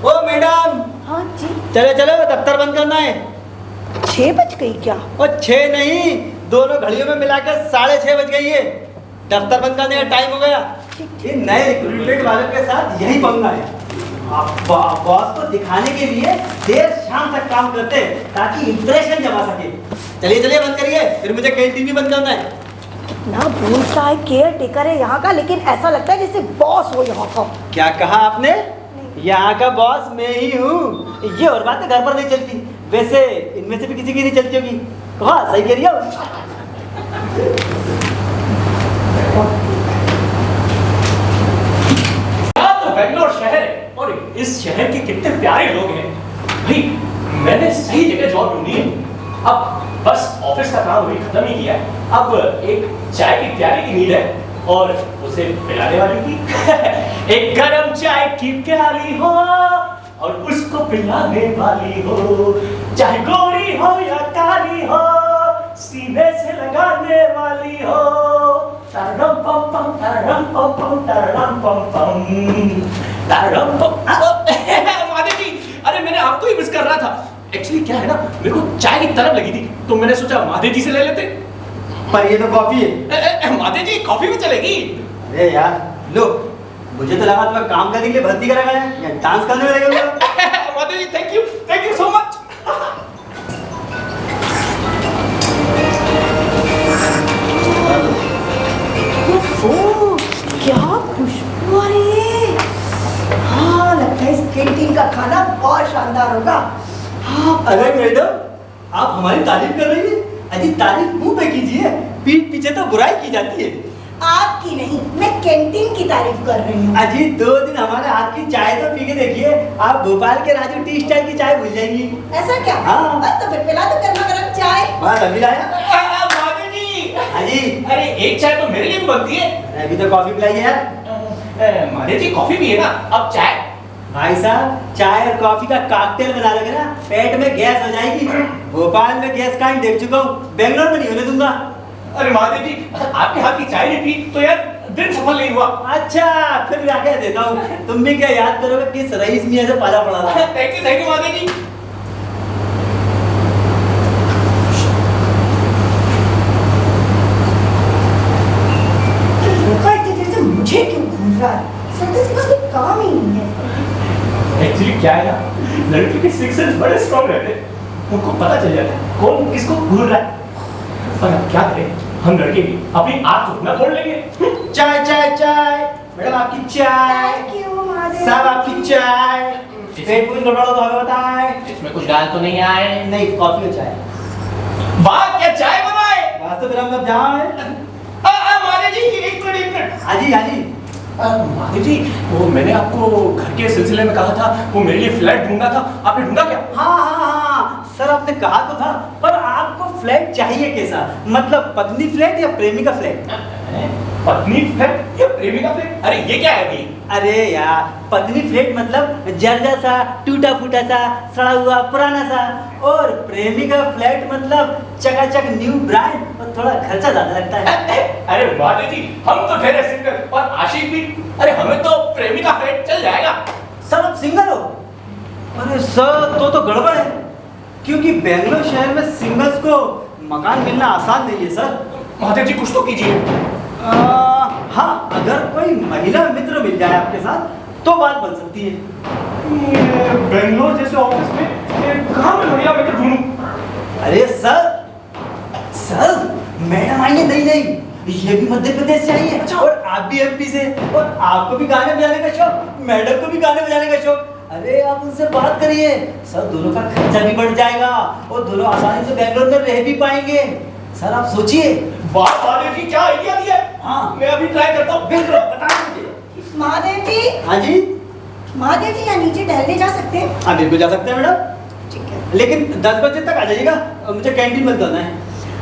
ओ मैडम, हाँ जी, चले चलो दफ्तर बंद करना है। 6 बज गई क्या? और 6 नहीं, दोनों घड़ियों में मिलाकर 6:30 बज गई है, दफ्तर बंद करने का टाइम हो गया। ये नए रिक्रूटमेंट वालों के साथ यही पंगा है, बॉस को दिखाने के लिए देर शाम तक काम करते हैं ताकि इंप्रेशन जमा सके। चलिए चलिए बंद करिए, फिर मुझे कैंटीन भी बंद करना है। ना बोलता है केयर टेकर है यहाँ का, लेकिन ऐसा लगता है जैसे बॉस हो यहाँ का। क्या कहा आपने? यहाँ का बॉस मैं ही हूँ। ये और बातें घर पर नहीं चलती, वैसे इनमें से भी किसी की नहीं चलती होगी। हाँ सही कह रही हो। तो बेंगलोर शहर है और इस शहर के कितने प्यारे लोग हैं। भाई मैंने सही जगह जॉब ढूंढी है, अब बस ऑफिस का काम अभी खत्म ही किया है, अब एक चाय की प्याली की नीड है और उसे पिलाने वाली की एक गरम चाय की प्याली हो और उसको पिलाने वाली हो, चाहे गोरी हो या काली हो, सीने से लगाने वाली हो। तररम पम पम तररम पम पम तररम पम पम तररम पम। माधव जी, अरे मैंने आपको ही मिस कर रहा था। एक्चुअली क्या है ना, मेरे को चाय की तरफ लगी थी तो मैंने सोचा माधव जी से ले लेते। पर ये तो कॉफी है। माधव जी कॉफी भी चलेगी? अरे यार लो, मुझे तो लगा तुम्हें काम करने के लिए भर्ती करा गया है या डांस करने में लगे हो। Madhav ji thank you so much. ओह, क्या खुशबू आ रही है। हाँ, लगता है इस कैंटीन का खाना बहुत शानदार होगा। हाँ, अरे मैडम, आप हमारी तारीफ कर रही है? अजी तारीफ मुंह पे कीजिए, पीठ पीछे तो बुराई की जाती है। आपकी नहीं, मैं कैंटीन की तारीफ कर रही हूँ। अजी 2 दिन हमारे हाथ की चाय तो पी के देखिए, आप भोपाल के राजू टी स्टाइल की चाय भूल जाएंगी। ऐसा क्या? हाँ। बस तो फिर पिला दो गर्मा गर्म चाय। बस अभी लाया। माधव जी, अजी अरे एक चाय तो मेरे लिए भी बनती है। अभी तो कॉफी पिलाइए यार। माधव जी कॉफी भी है ना, अब चाय। भाई साहब, चाय और कॉफी का कॉकटेल बना लोगे ना, पेट में गैस हो जाएगी। भोपाल में गैस कांड देख चुका हूँ, बेंगलोर में नहीं होने दूंगा। अरे माधव जी, आपके हाथ की चाय नहीं पी तो यार दिन सफल नहीं हुआ। अच्छा, फिर मैं क्या देता हूँ, तुम भी क्या याद करोगे किस रईस मियां से पाला पड़ा था। Thank you Madhav ji. लड़का इतनी देर से मुझे क्यों घूर रहा है? सरदे से बस कोई काम ही नहीं है। एक्चुअली क्या है ना, लड़की के सिक्स सेंस बड़े स्ट्रॉन्ग रहते हैं, उनको पता चल जाता है कौन किसको घूर रहा है। पर अब क्या करें, हम लड़के भी अपनी आँख तो ना खोल लेंगे। चाय चाय चाय, मैडम आपकी चाय। Thank you, Mahadev. साहब आपकी चाय। पेट पूरी गड़बड़ हो तो हमें बताएं। इसमें कुछ डाल तो नहीं आए? नहीं, कॉफी और चाय। वाह क्या चाय बनाए। वास्तव में हम जाए। माधव जी एक मिनट। हाजी हाजी। माधव जी, वो मैंने आपको घर के सिलसिले में कहा था, वो मेरे लिए फ्लैट ढूंढना था, आपने ढूंढा क्या? हाँ, सर आपने कहा तो था, पर आपको फ्लैट चाहिए कैसा? मतलब पत्नी फ्लैट या प्रेमिका फ्लैट? पत्नी फ्लैट या प्रेमिका फ्लैट? अरे ये क्या है अभी? अरे यार, पत्नी फ्लैट मतलब जर्जा सा, टूटा फूटा सा, सड़ा हुआ पुराना सा, और प्रेमिका फ्लैट मतलब चकाचक न्यू ब्रांड और थोड़ा खर्चा ज्यादा लगता है। अरे माधव जी, हम तो ठहरे सिंगल और आशिक भी, अरे हमें तो प्रेमिका फ्लैट चल जाएगा। सर आप सिंगल हो? अरे सर तो गड़बड़ है, क्योंकि बेंगलोर शहर में सिंगल्स को मकान मिलना आसान नहीं है सर। माधव जी कुछ तो कीजिए। हाँ, अगर कोई महिला मित्र मिल जाए आपके साथ तो बात बन सकती है। बेंगलोर जैसे ऑफिस में कहाँ में बढ़िया मित्र ढूंढूं? अरे सर मैडम आई है। नहीं, ये भी मध्य प्रदेश से आई है। अच्छा। और आप भी एमपी से, और आपको भी गाने बजाने का शौक, मैडम को भी गाने बजाने का शौक। अरे आप उनसे बात करिए, सर दोनों का खर्चा भी बढ़ जाएगा और दोनों आसानी से बेंगलोर में रह भी पाएंगे। सर आप सोचिए। वाह माधव जी, क्या आइडिया दिया है। हाँ। मैं अभी ट्राई करता हूँ। बिल्कुल, बता दीजिए। महादेव जी, हाँ जी। महादेव जी यहाँ नीचे टहलने जा सकते हैं? हाँ बिल्कुल जा सकते हैं मैडम, ठीक है, लेकिन 10 बजे तक आ जाइएगा, मुझे कैंटीन में जाना है।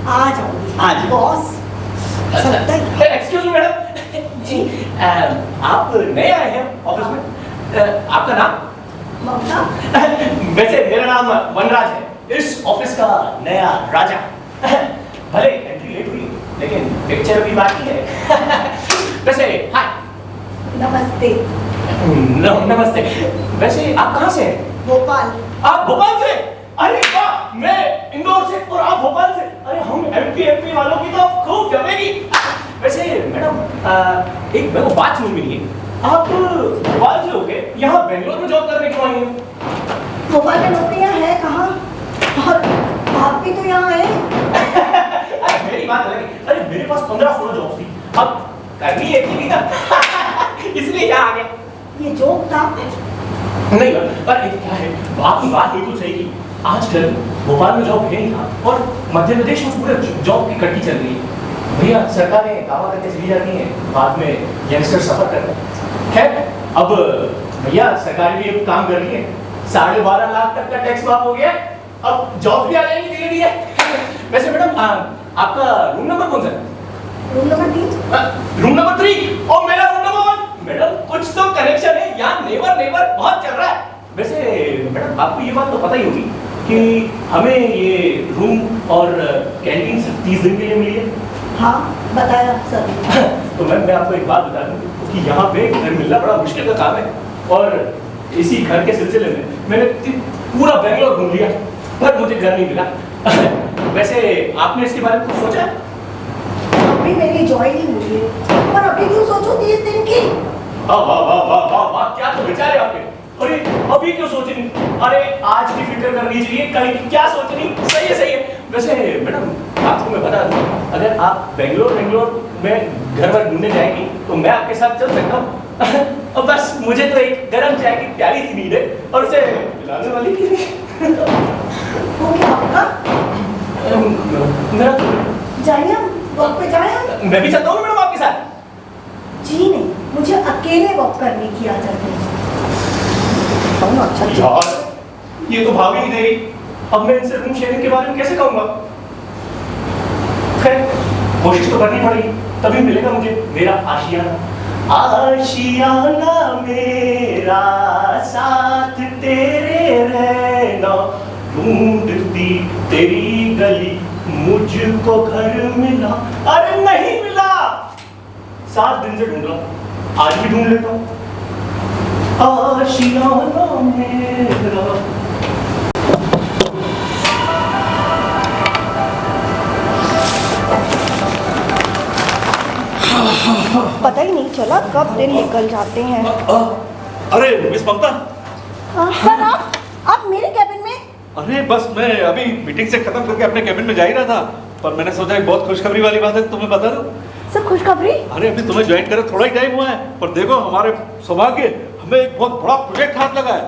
आ जाऊंगी। हाँ जी। बॉस, ऐसा लगता है। एक्सक्यूज मी मैडम जी, आप नए आए हैं ऑफिस में, आपका नाम? ममता। वैसे मेरा नाम वनराज है, इस ऑफिस का नया राजा। भले एंट्री लेट हुई लेकिन पिक्चर भी बाकी है। वैसे हाय। नमस्ते। नमस्ते। वैसे आप कहाँ से हैं? भोपाल। आप भोपाल से? अरे वाह, मैं इंदौर से और आप भोपाल से। अरे हम एमपी वालों की तो खूब जमेगी। वैसे मैडम एक मेरे को बात समझ में नहीं है, आप भोपाल से होके यहाँ बेंगलोर में जॉब करने क्यों आई हैं? भोपाल में नौकरियाँ हैं कहाँ? और आप भी तो यहाँ हैं। अरे मेरी बात अलग है। अरे मेरे पास 15-16 जॉब थी, अब करनी एक ही थी ना। इसलिए यहाँ आ गया। ये जोक था। नहीं पर क्या है, आपकी बात बिल्कुल सही की। आजकल भोपाल में जॉब है ही कहाँ, और मध्य प्रदेश में पूरे जॉब की कटकी चल रही है। भैया सरकारें दावा करके चली जाती हैं, बाद में यंगस्टर सफर करते हैं। खैर अब भैया सरकार भी अब काम कर रही है, 12.5 लाख तक का टैक्स माफ हो गया, अब जॉब भी आ जाएगी धीरे धीरे। वैसे मैडम आपका रूम नंबर कौन सा है? Room number 3। रूम नंबर 3 और मेरा रूम नंबर 1। मैडम कुछ तो कनेक्शन है यहाँ, नेबर नेबर बहुत चल रहा है। वैसे मैडम आपको ये बात तो पता ही होगी कि हमें ये रूम और कैंटीन सिर्फ 30 दिन के लिए मिली है। हाँ बताया सर। तो मैं आपको एक बात बता दूं कि यहाँ पे घर मिलना बड़ा मुश्किल का काम है, और इसी घर के सिलसिले में मैंने पूरा बेंगलोर घूम लिया पर मुझे घर नहीं मिला। वैसे आपने इसके बारे में कुछ सोचा है? अभी मेरी ज्वाइनिंग हुई है, पर अभी क्यों सोचो 30 दिन की? वाह वाह वाह वाह वाह वाह, क्या तो विचार है आपके। अरे अभी क्यों सोचनी, अरे आज की फिक्र करनी चाहिए, कल की क्या सोचनी। सही है सही है। वैसे मैडम आपको मैं बता दूं, अगर आप बेंगलोर में घर वर ढूंढने जाएंगी तो मैं आपके साथ चल सकता हूँ। और बस मुझे तो एक गर्म चाय की प्यारी सी नीड है और उसे पिलाने वाली की भी। हो गया आपका? मेरा तो जाइए हम वॉक पे जाए हम। मैं भी चलता हूँ मैडम आपके साथ। जी नहीं, मुझे अकेले वॉक करने की आदत है। अच्छा यार ये तो भाभी नहीं रही, अब मैं इनसे रूम शेयरिंग के बारे में कैसे कहूँगा। खैर कोशिश तो करनी पड़ेगी, तभी मिलेगा मुझे मेरा आशियाना। आशियाना मेरा साथ तेरे रहना, ढूंढती तेरी गली मुझको घर मिला। अरे नहीं मिला, 7 दिन से ढूंढ रहा, आज भी ढूंढ लेता हूँ। आशियाना मेरा। पता ही नहीं चला कब दिन निकल जाते हैं। अरे मिस ममता, सर आप मेरे कैबिन में? अरे बस मैं अभी मीटिंग से खत्म करके अपने कैबिन में जा ही रहा था, पर मैंने सोचा एक बहुत खुशखबरी वाली बात है तुम्हें बता दूं। सर खुशखबरी? अरे अभी तुम्हें ज्वाइन करे थोड़ा ही टाइम हुआ है, पर देखो हमारे सौभाग्य हमें एक बहुत बड़ा प्रोजेक्ट हाथ लगा है,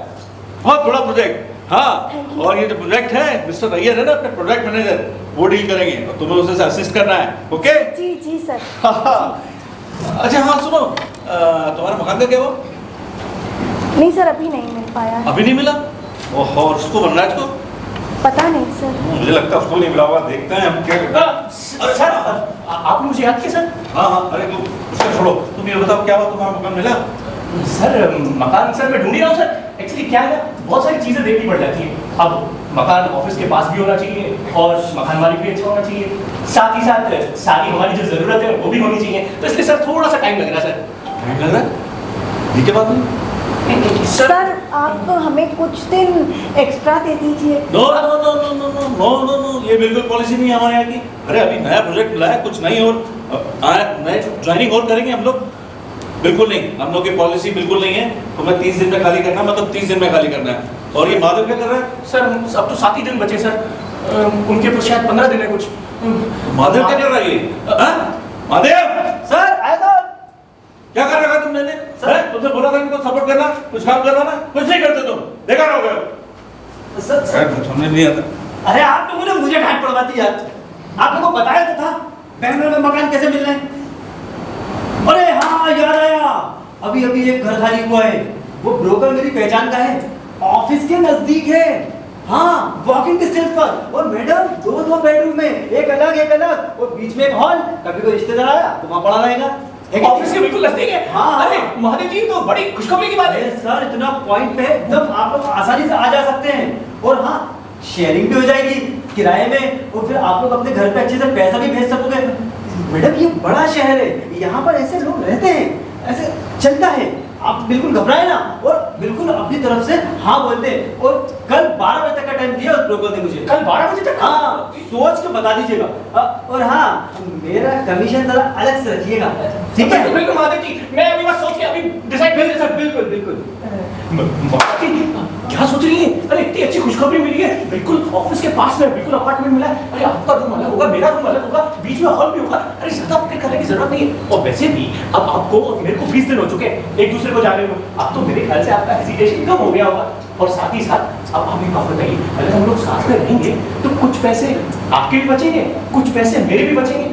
बहुत बड़ा प्रोजेक्ट। हाँ, और ये जो प्रोजेक्ट है मिस्टर अय्यर है ना अपने प्रोजेक्ट मैनेजर, वो डील करेंगे और तुम्हें उसे असिस्ट करना है। ओके? जी जी सर। अच्छा हाँ सुनो, तुम्हारा मकान का क्या हुआ? नहीं सर अभी नहीं मिल पाया है। अभी नहीं मिला? ओहो, और उसको बनना है इसको? पता नहीं सर। मुझे लगता है उसको नहीं मिला होगा, देखते हैं हम क्या करते हैं। अरे सर आपने मुझे याद किया सर? हाँ हाँ, अरे तुम उसका छोड़ो, तुम ये बताओ क्या हुआ, तुम्हारा मकान मिला? सर मकान सर मैं ढूंढ ही रहा हूँ सर। एक्चुअली क्या है ना, बहुत सारी चीजें देखनी पड़ जाती है। अब मकान ऑफिस के पास भी होना चाहिए और मकान मालिक भी अच्छा होना चाहिए, साथ ही साथ सारी हमारी जो जरूरत है वो भी होनी चाहिए। तो इसलिए सर थोड़ा सा टाइम लग रहा है सर। टाइम लग रहा है? ये क्या बात है? सर आप हमें कुछ दिन एक्स्ट्रा दे दीजिए। No no no no no no no no no, ये बिल्कुल पॉलिसी नहीं है हमारे यहाँ की। अरे अभी नया प्रोजेक्ट मिला है, कुछ नहीं और नए ज्वाइनिंग और करेंगे हम लोग। बिल्कुल नहीं, हम लोग की पॉलिसी बिल्कुल नहीं है। तुम्हें 30 दिन में खाली करना, मतलब 30 दिन में खाली करना है। और ये माधव क्या कर रहा है? सर अब तो 7 ही दिन बचे सर, उनके तो शायद 15 दिन है कुछ। माधव क्या कर रहा है ये? माधव सर आए तो क्या कर रखा तुमने? सर तुमसे बोला था कि तो सपोर्ट करना, कुछ काम करना ना, कुछ नहीं करते तुम, बेकार हो गए। सर समझ नहीं आता। अरे आप लोगों ने मुझे डांट पड़वाती यार, आप लोगों को बताया तो था बेंगलोर में मकान कैसे मिल रहे हैं। अरे हाँ याद आया, अभी अभी एक घर खाली हुआ है, वो ब्रोकर मेरी पहचान का है, ऑफिस के नजदीक है। हाँ वॉकिंग डिस्टेंस पर, और मैडम 2 बेडरूम में, एक अलग और बीच में एक हॉल। कभी कोई रिश्तेदार आया तो वहाँ पड़ा रहेगा। ऑफिस के बिल्कुल नजदीक है। हाँ। अरे महादेव जी तो बड़ी खुशखबरी की बात है। अरे सर इतना पॉइंट पे है, एकदम आप लोग आसानी से आ जा सकते हैं। और हाँ शेयरिंग भी हो जाएगी किराए में, और फिर आप लोग अपने घर पे अच्छे से पैसा भी भेज सकोगे। मैडम ये बड़ा शहर है, यहाँ पर ऐसे लोग रहते हैं, ऐसे चलता है। आप बिल्कुल घबराए ना, और बिल्कुल अपनी तरफ से हाँ बोलते हैं। और कल 12 बजे तक का टाइम दिया उस ब्रोकर ने मुझे। कल 12 बजे तक? हाँ सोच के बता दीजिएगा। और हाँ मेरा कमीशन जरा अलग से रखिएगा, ठीक है? बिल्कुल महादेव जी, मैं अभी बस सोच के अभी डिसाइड कर सर बिल्कुल बिल्कुल। क्या सोच रही है? अरे इतनी अच्छी खुशखबरी मिली है, बिल्कुल ऑफिस के पास में, बिल्कुल अपार्टमेंट मिला है। अरे आपका रूम अलग होगा, मेरा रूम अलग होगा, बीच में हॉल भी होगा। अरे ज्यादा फिक्र करने की जरूरत नहीं है। और वैसे भी अब आपको और मेरे को 20 दिन हो चुके हैं एक दूसरे को जाने में। अब तो मेरे ख्याल से आपका हेजिटेशन कम हो गया होगा। और साथ ही साथ अब आप एक बात बताइए, अगर हम लोग साथ में रहेंगे तो कुछ पैसे आपके भी बचेंगे, कुछ पैसे मेरे भी बचेंगे।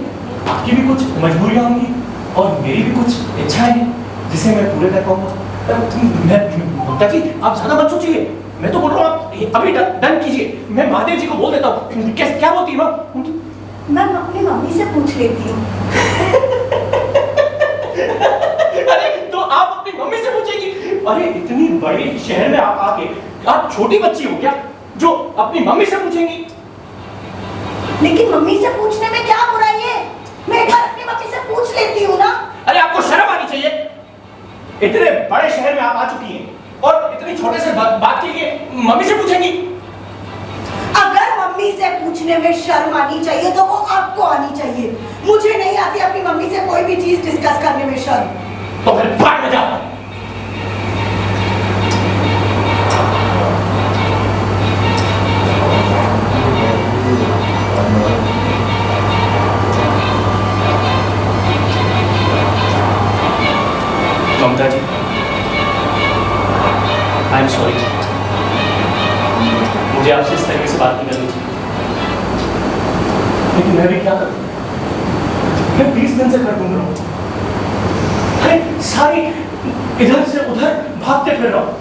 आपकी भी कुछ मजबूरियां होंगी और मेरी भी कुछ इच्छाएं हैं जिसे मैं पूरे कर पाऊंगा। ममता जी आप ज्यादा मत सोचिए, मैं तो बोल रहा हूँ आप अभी डन कीजिए, मैं महादेव जी को बोल देता हूँ। क्या बोलती है माँ? मैं अपनी मम्मी से पूछ लेती हूँ। अरे तो आप अपनी मम्मी से पूछेंगी? अरे इतनी बड़ी शहर में आप आके आप छोटी बच्ची हो क्या जो अपनी मम्मी से पूछेंगी? लेकिन मम्मी से पूछने में क्या बुराई है? मैं एक बार अपनी मम्मी से पूछ लेती हूँ ना। अरे आपको शर्म आनी चाहिए। इतने बड़े शहर में आप आ चुकी हैं और इतनी छोटे से बात के लिए मम्मी से पूछेंगी? अगर मम्मी से पूछने में शर्म आनी चाहिए तो वो आपको आनी चाहिए। मुझे नहीं आती अपनी मम्मी से कोई भी चीज डिस्कस करने में शर्म। तो फिर भाग में जाओ। ममता जी, आई एम सॉरी, मुझे आपसे इस तरीके से बात नहीं करनी चाहिए, लेकिन मैं भी क्या करूं? मैं 20 दिन से घर घूम रहा हूं, अरे सारी इधर से उधर भागते फिर रहा हूं,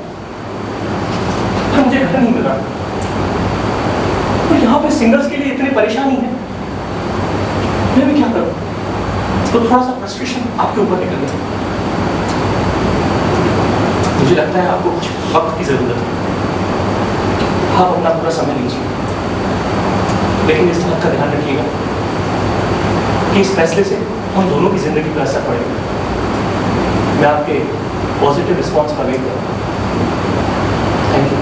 पर मुझे घर नहीं मिल रहा। तो यहाँ पे सिंगल्स के लिए इतनी परेशानी है, मैं भी क्या करूं? तो थोड़ा सा फ्रस्ट्रेशन आपके ऊपर निकल गया। मुझे लगता है आपको कुछ वक्त की जरूरत है। आप अपना पूरा समय लीजिए, लेकिन इस बात का ध्यान रखिएगा कि इस फैसले से हम दोनों की जिंदगी पर असर पड़ेगा। मैं आपके पॉजिटिव रिस्पॉन्स का वेट करूँगा। Thank you.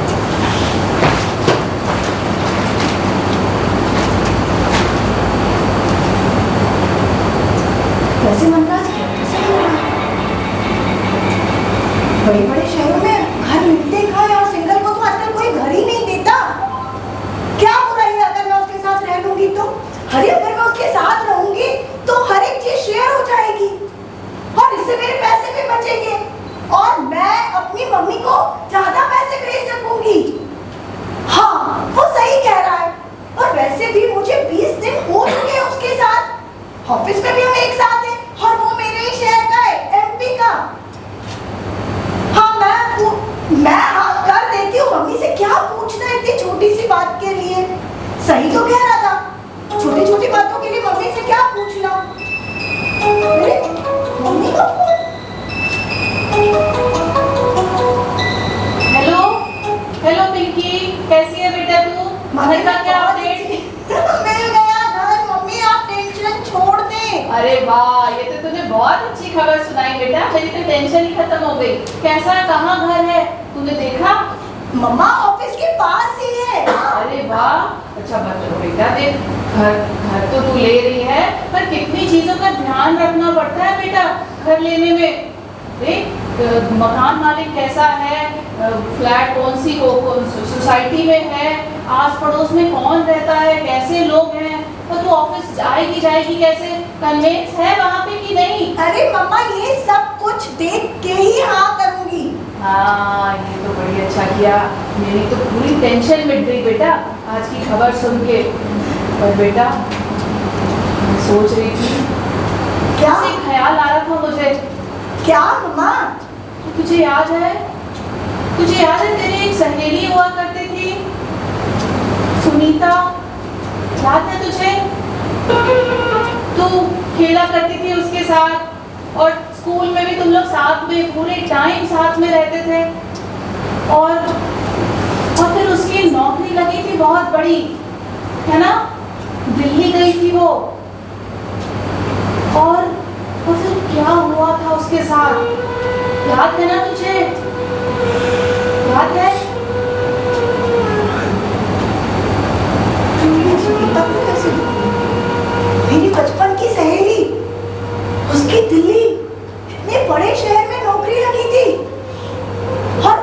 वैसे मनराज बड़े बड़े शहरों में घर मिलते हैं और सिंगल को तो आजकल कोई घर ही नहीं देता। क्या बुराई है अगर मैं उसके साथ रह लूंगी तो? अरे अगर मैं उसके साथ रहूंगी तो हर एक चीज शेयर हो जाएगी और इससे मेरे पैसे भी बचेंगे और मैं अपनी मम्मी को ज्यादा पैसे भेज सकूंगी। हाँ, वो सही कह रहा है। और वैसे भी मुझे 20 दिन हो चुके हैं उसके साथ। ऑफिस में भी हम एक साथ हैं और वो मेरे ही शहर का है, एमपी का। हाँ, मैं हाँ कर देती हूँ। मम्मी से क्या पूछना है इतनी छोटी सी बात के लिए? सही तो कह रहा था, छोटी छोटी बातों के लिए मम्मी से क्या पूछना। अरे मम्मी का फोन। हेलो हेलो पिंकी, कैसी है बेटा तू? घर का क्या अपडेट? मिल गया घर। मम्मी आप टेंशन छोड़ दे। अरे वाह, ये तो तूने बहुत अच्छी खबर सुनाई बेटा। मेरी तो टेंशन ही खत्म हो गई। कैसा, कहाँ घर है, तूने देखा? मम्मा ऑफिस के पास ही है। अरे वाह, अच्छा बात है बेटा। देख, घर तो तू ले रही है, पर कितनी चीजों का ध्यान रखना पड़ता है बेटा घर लेने में। देख, मकान मालिक कैसा है, फ्लैट कौन सी सोसाइटी में है, आस पड़ोस में कौन रहता है, कैसे लोग हैं, और तू ऑफिस जाएगी कैसे? कन्वेंस है वहाँ पे कि नहीं? अरे मम्मा ये सब कुछ देख के ही हाँ करूंगी। हाँ, ये तो बड़ी अच्छा किया। मेरी तो पूरी टेंशन मिट गई बेटा आज की खबर सुन के। पर बेटा, मैं सोच रही थी, क्या? ऐसे ख्याल आ रहा था मुझे। क्या मम्मा? तुझे याद है तेरी एक सहेली हुआ करती थी, सुनीता? याद है तुझे? तू खेला करती थी उसके साथ और स्कूल में भी तुम लोग साथ में पूरे टाइम साथ में रहते थे। और फिर उसकी नौकरी लगी थी बहुत बड़ी, है ना? दिल्ली गई थी वो। और फिर क्या हुआ था उसके साथ, याद है ना तुझे? याद है? मेरी बचपन की सहेली, उसकी दिल्ली इतने बड़े शहर में नौकरी लगी थी और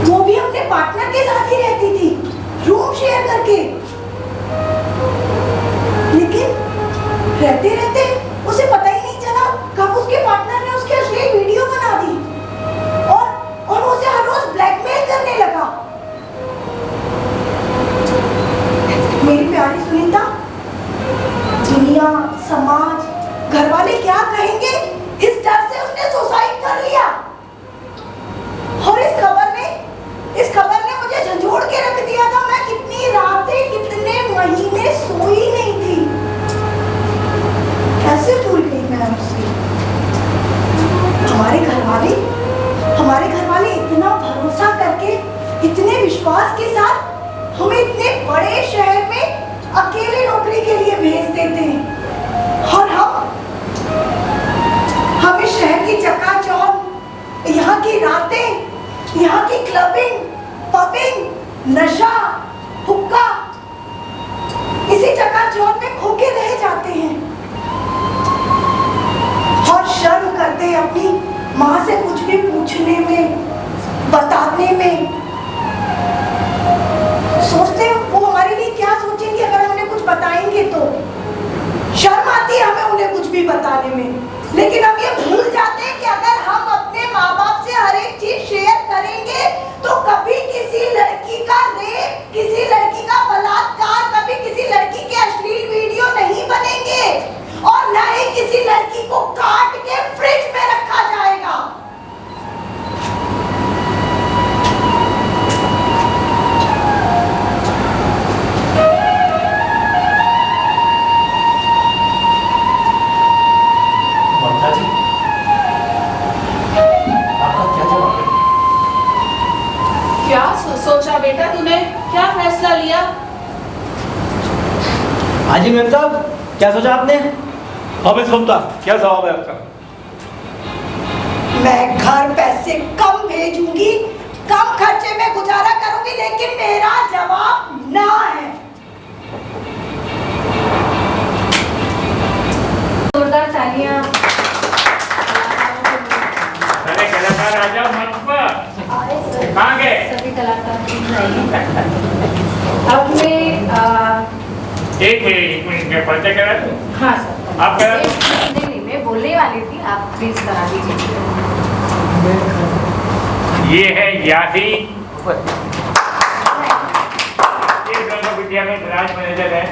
वो भी अपने पार्टनर के साथ ही रहती थी, रूम शेयर करके। लेकिन रहते रहते उसे पता ही नहीं चला कब उसके पार्टनर ने उसकी अश्लील वीडियो बना दी और वो इतना भरोसा करके, इतने विश्वास के साथ हमें इतने बड़े शहर में अकेले नौकरी के लिए भेज देते हैं, और हमें शहर की चकाचौंध, यहाँ की रातें, यहाँ की क्लबिंग, पबिंग, नशा, हुक्का, इसी चकाचौंध में खो के रह जाते हैं और शर्म करते हैं अपनी माँ से कुछ भी पूछने में, बताने में। सोचते हैं वो हमारे लिए क्या सोचेंगे अगर हम उन्हें कुछ बताएंगे तो। शर्म आती है हमें उन्हें कुछ भी बताने में, लेकिन हम ये भूल जाते हैं कि अगर हम अपने माँ बाप से हर एक चीज शेयर करेंगे तो कभी किसी लड़की का रेप, किसी लड़की का बलात्कार, कभी किसी लड़की के अश्लील वीडियो नहीं बनेंगे, और न ही किसी लड़की को काट के फ्रिज में रखा जाएगा। ममता जी, आपका क्या जवाब है? क्या सोचा बेटा तूने? क्या फैसला लिया? हाँ जी मैम साहब, क्या सोचा आपने? हाँ मिस ममता, क्या जवाब है आपका? मैं घर पैसे कम भेजूंगी, कम खर्चे में गुजारा करूंगी, लेकिन मेरा जवाब ना है। जोरदार तालियां। अरे कलाकार आ जाओ मंच पर। आए सर। कहाँ गए? सभी कलाकार प्लीज आइए। अपने एक मिनट में पर्चा करा दूं? हाँ सर। आप करा? नहीं, मैं बोलने वाली थी, आप प्लीज करा दीजिए। ये है यासीन, ये दोनों बिटिया में ब्रांच मैनेजर है,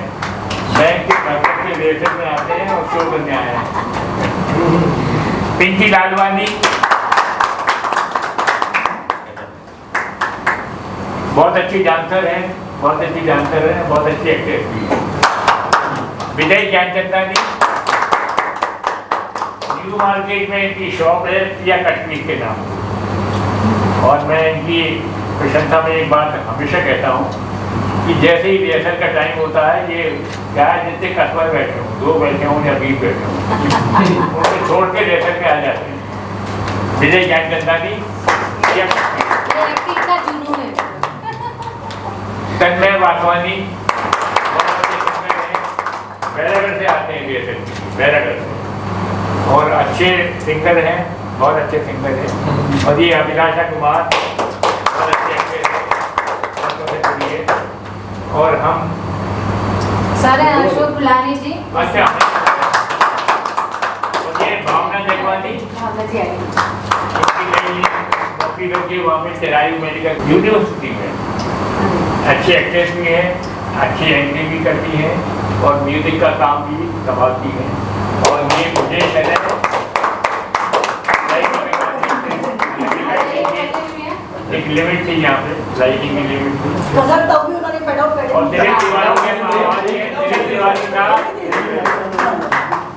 बैंक के बैंकर के वेतन में आते हैं और शो करने आए हैं। पिंकी लालवानी बहुत अच्छी डांसर है, बहुत अच्छी डांसर है, बहुत अच्छी एक्ट्रेस भी है। विजय ज्ञानचंदानी, न्यू मार्केट में इनकी शॉप है या कश्मीर के नाम, और मैं इनकी प्रशंसा में एक बात हमेशा कहता हूँ कि जैसे ही रिहर्सल का टाइम होता है, ये क्या है, जितने कस्टमर बैठे हों, 2 बैठे हों या 20 बैठे हों, उनको छोड़ के रिहर्सल पे आ जाते हैं। विजय ज्ञानचंदानी या तन्मय वासवानी बैरागढ़ से आते हैं रिहर्सल, बैरागढ़ से, और अच्छे सिंगर हैं, बहुत अच्छे सिंगर हैं। और ये अभिलाषा कुमार बहुत अच्छे एक्ट्रेस हैं, और हम सारे अशोक गुलानी जी। अच्छा, और ये भावना जगवानी, भावना जी आइए। वकीलों की वहाँ पे तेराई मेडिकल यूनिवर्सिटी में अच्छी एक्ट्रेस भी है, अच्छी एक्टिंग भी करती है, और म्यूजिक का काम भी संभालती है। और ये मुझे एक लिमिट थी यहाँ पे, लाइटिंग की लिमिट थी। गजब तब भी उन्होंने फेड आउट कर और दिया। दिलीप तिवारी का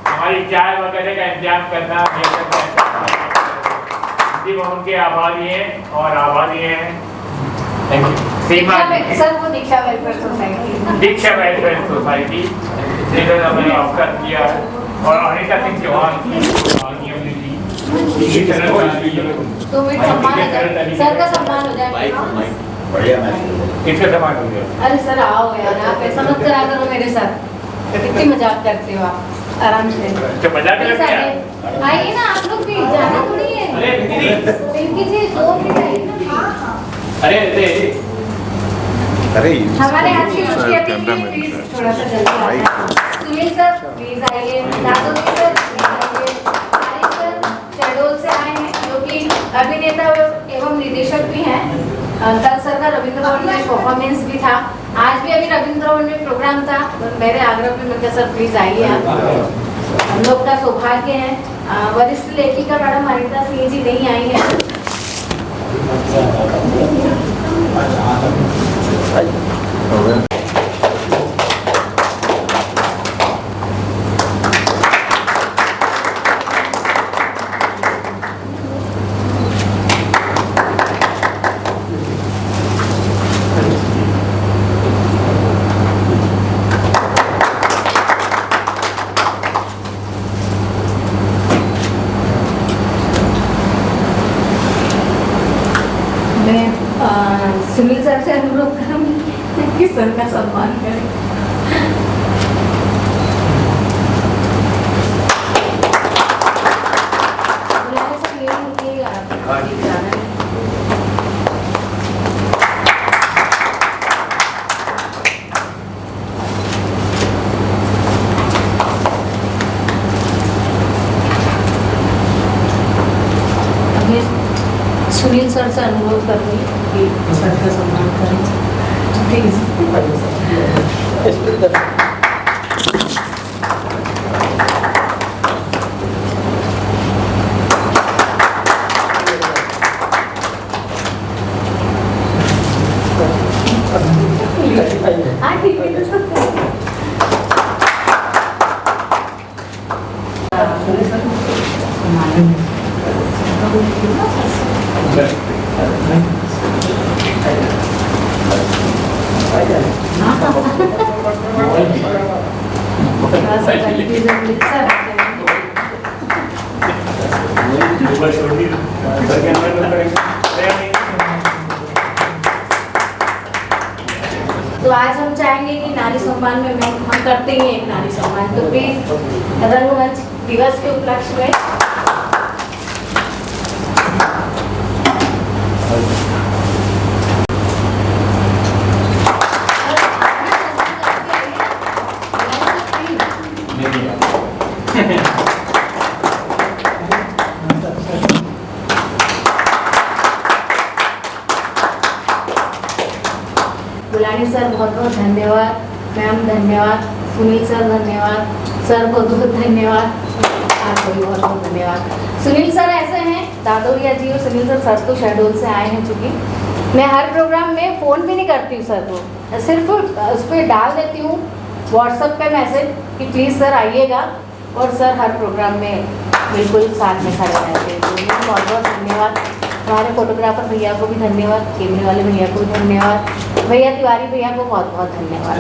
हमारी चाय वगैरह का इंतजाम करना, ये करना, जी हम उनके आभारी हैं और आभारी हैं। Thank you. सीमा सर वो दीक्षा वेलफेयर सोसाइटी। दीक्षा वेलफेयर सोसाइटी जिन्होंने हमें अवसर किया, और अनिता सिंह चौहान तो मिनट सम्मान हो जाए, सर का सम्मान हो जाए। बढ़िया मैच। किसका सम्मान हो गया? अरे सर आओ यार, आप ऐसा मत करा करो मेरे साथ, कितनी मजाक करते हो आप। आराम से तो मजाक लग गया। आइए ना आप लोग भी, जाना थोड़ी है। अरे पिंकी जी 2 मिनट आइए ना। अरे अरे हमारे आज की मुख्य अतिथि प्लीज थोड़ा सा जल्दी आइए। सुनील सर प्लीज आइए, दादू सर प्लीज आइए, आरिफ सर शहडोल से आए हैं, जो कि अभिनेता एवं निर्देशक भी हैं। कल सर का रविंद्र भवन में परफॉर्मेंस भी था, आज भी अभी रविंद्र भवन में प्रोग्राम था, तो मेरे आग्रह पे मैं सर प्लीज आइए आप। हम लोग का सौभाग्य है, वरिष्ठ लेखिका मैडम अनिता सिंह जी नहीं आई है। सुनील सर से अनुरोध करूँगी कि सर का सम्मान करें। बुलाने से ये नहीं कि आप जाना है। सुनील सर से अनुरोध करूँगी कि सर का सम्मान करें प्लीज। तो आज हम चाहेंगे कि नारी सम्मान में हम करते ही एक नारी सम्मान, तो प्लीज रंगमंच दिवस के उपलक्ष्य में बुलानी सर बहुत बहुत धन्यवाद, मैम धन्यवाद, सुनील सर धन्यवाद, सर बहुत बहुत धन्यवाद, आपको भी बहुत बहुत धन्यवाद। सुनील सर ऐसे हैं, दादोरिया जी और सुनील सर तो शहडोल से आए हैं, चूँकि मैं हर प्रोग्राम में फ़ोन भी नहीं करती हूँ सर को, सिर्फ उस पर डाल देती हूँ व्हाट्सएप पे मैसेज कि प्लीज़ सर आइएगा, और सर हर प्रोग्राम में बिल्कुल साथ में खड़े रहते हैं। तो उन्हें बहुत बहुत धन्यवाद। हमारे फोटोग्राफर भैया को भी धन्यवाद, कैमरे वाले भैया को भी धन्यवाद, भैया तिवारी भैया को बहुत बहुत धन्यवाद।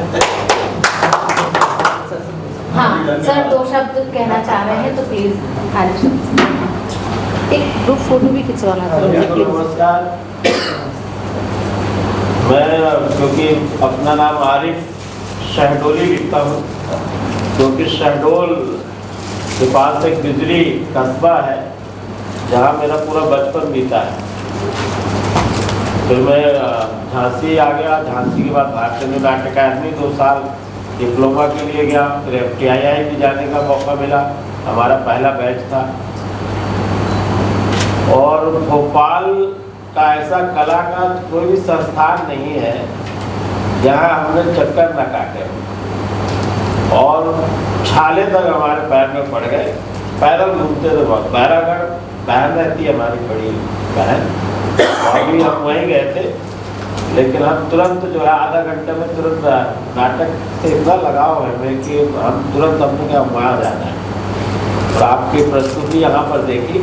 हाँ सर, 2 शब्द कहना चाह रहे हैं तो प्लीज़ आरिफ एक ग्रुप फोटो भी खिंचवाना था। नमस्कार, मैं क्योंकि अपना नाम आरिफ शहडोली लिखता हूँ, क्योंकि शहडोल के पास एक बिजली कस्बा है जहाँ मेरा पूरा बचपन बीता है। फिर मैं झांसी आ गया, झांसी के बाद भारतीय नाट्य अकादमी 2 साल डिप्लोमा के लिए गया, फिर FTII भी जाने का मौका मिला, हमारा पहला बैच था। और भोपाल का ऐसा कला का कोई भी संस्थान नहीं है जहाँ हमने चक्कर न काटे, और छाले तक हमारे पैर में पड़ गए। पैदल घूमते थे बहुत, बैरागढ़ बहन रहती है हमारी बड़ी बहन, अभी हम वहीं गए थे, लेकिन हम तुरंत जो है आधा घंटे में तुरंत नाटक से इतना लगाव है हमें कि हम तुरंत हमने कहा वहाँ जाना है, और आपकी प्रस्तुति यहाँ पर देखी।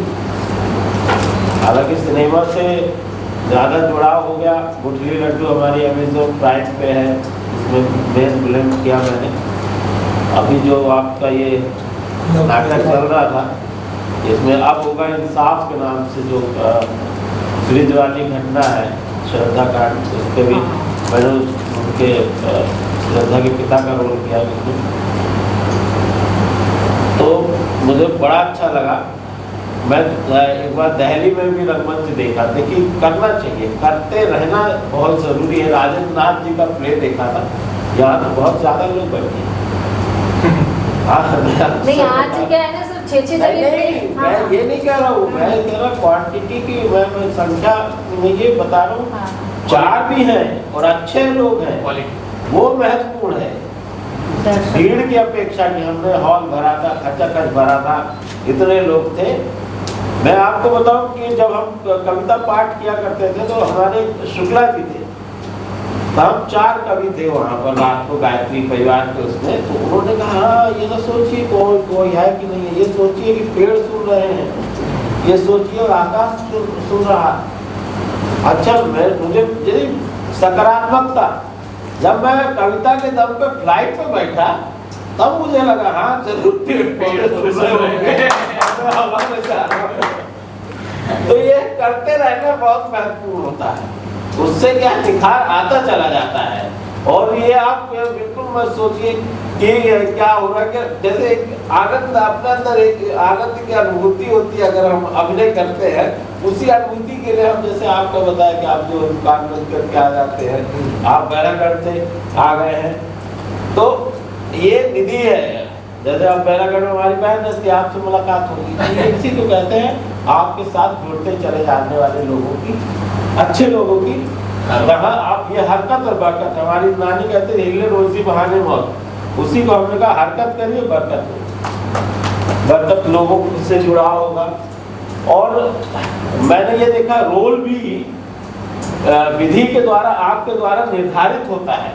हालांकि सिनेमा से ज़्यादा जुड़ाव हो गया। गुठली लड्डू हमारी अमेज़न प्राइम पे है, इसमें बेस बुलेंड किया मैंने। अभी जो आपका ये नाटक चल रहा था, इसमें अब होगा इंसाफ के नाम से जो फ्रिज वाली घटना है, श्रद्धा कांड, उस पर भी मैंने उनके श्रद्धा के पिता का रोल किया उसमें। तो मुझे बड़ा अच्छा लगा। मैं एक बार दिल्ली में भी रंगमंच देखा, देखिए करना चाहिए, करते रहना बहुत ज़रूरी है। राजेंद्र नाथ जी का प्ले देखा था, यहाँ तो बहुत ज़्यादा लोग बैठे हैं। नहीं आज क्या है ना सर, 6-6 नहीं, मैं ये नहीं कह रहा हूँ, मैं कह रहा क्वांटिटी की मैं संख्या में ये बता रहा हूँ। 4 भी हैं और अच्छे लोग हैं, वो महत्वपूर्ण है। भीड़ की अपेक्षा की हमने हॉल भरा था, खचाखच भरा था, इतने लोग थे। मैं आपको बताऊं कि जब हम कविता पाठ किया करते थे तो हमारे शुक्ला जी थे, तो हम 4 कवि थे वहाँ पर रात को गायत्री परिवार के उसमें। तो उन्होंने कहा हाँ ये ना सोचिए कोई है कि नहीं है, ये सोचिए कि पेड़ सुन रहे हैं, ये सोचिए आकाश सुन रहा। अच्छा मुझे सकारात्मकता, जब मैं कविता के दम पे फ्लाइट पे बैठा तब मुझे लगा हाँ जरूर पेड़ सुन रहे होंगे। तो ये करते रहना बहुत महत्वपूर्ण होता है। उससे क्या निखार आता चला जाता है। और ये आप बिल्कुल मत सोचिए कि क्या हो रहा है, कि जैसे एक आनंद अपने अंदर एक आनंद की अनुभूति होती है अगर हम अभिनय करते हैं, उसी अनुभूति के लिए हम, जैसे आपको बताया कि आप जो दुकान बंद करके आ जाते हैं, आप बैरागढ़ से आ गए हैं, तो ये निधि है। जैसे आप बैरागढ़ में हमारी बहन थी, आपसे मुलाकात होगी, ये इसी को कहते हैं आपके साथ जुड़ते चले जाने वाले लोगों की, अच्छे लोगों की जहाँ आप ये हरकत और बरकत, हमारी नानी कहते हैं हिले रोजी बहाने मौत, उसी को हमने कहा हरकत करिए बरकत हो, बरकत लोगों से जुड़ा होगा। और मैंने ये देखा रोल भी विधि के द्वारा, आपके द्वारा निर्धारित होता है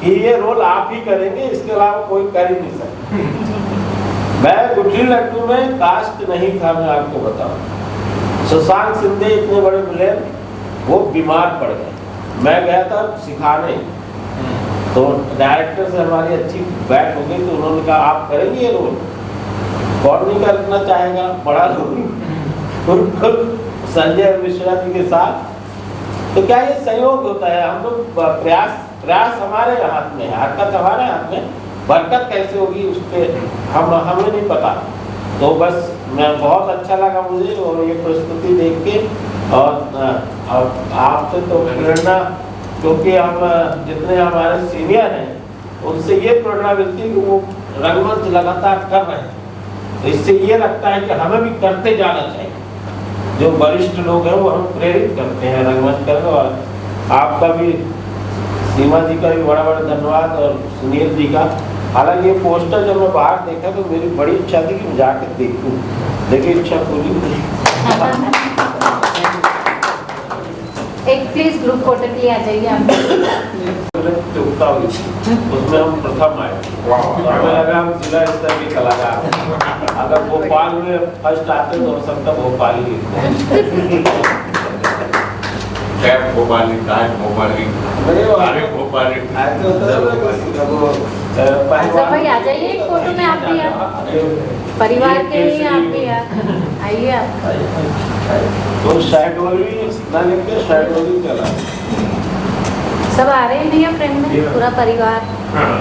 कि ये रोल आप ही करेंगे, इसके अलावा कोई कर ही नहीं सकता। मैं गुठली लड्डू में कास्ट नहीं था, मैं आपको बताऊं। शशांक सिंधे इतने बड़े विलेन, वो बीमार पड़ गए, मैं गया था सिखाने, तो डायरेक्टर से हमारी अच्छी बैठ हो गई, तो उन्होंने कहा आप करेंगे ये रोल, कौन नहीं करना चाहेगा, बड़ा रोल संजय मिश्रा जी के साथ। तो क्या ये सहयोग होता है, हम लोग प्रयास हमारे हाथ में है, हरकत हमारे हाथ में, बरकत कैसे होगी उस पर हमें नहीं पता। तो बस मैं बहुत अच्छा लगा मुझे और ये प्रस्तुति देख के, और आपसे तो प्रेरणा, क्योंकि हम जितने हमारे सीनियर हैं उनसे ये प्रेरणा मिलती है कि वो रंगमंच लगातार कर रहे हैं, तो इससे ये लगता है कि हमें भी करते जाना चाहिए। जो वरिष्ठ लोग हैं वो हम प्रेरित करते हैं रंगमंच करने, और आपका भी, सीमा जी का भी बड़ा बड़ा धन्यवाद, और सुनील जी का। हालांकि ये पोस्टर जब मैं बाहर देखा तो मेरी बड़ी इच्छा थी कि मैं जाके देखूं, लेकिन इच्छा पूरी नहीं। एक प्लीज ग्रुप फोटो के लिए आ जाइए आप। उसमें हम प्रथम आए, हमें लगा हम जिला स्तर के कलाकार, अगर भोपाल में फर्स्ट आते तो हो सकता भोपाल ही भोपाली भाई आ जाइए एक फोटो में, आप भी यार, परिवार के लिए आप भी यार आइए आप। तो शहडोली ना लेके शहडोली चला, सब आ रहे हैं भैया फ्रेंड में, पूरा परिवार। हाँ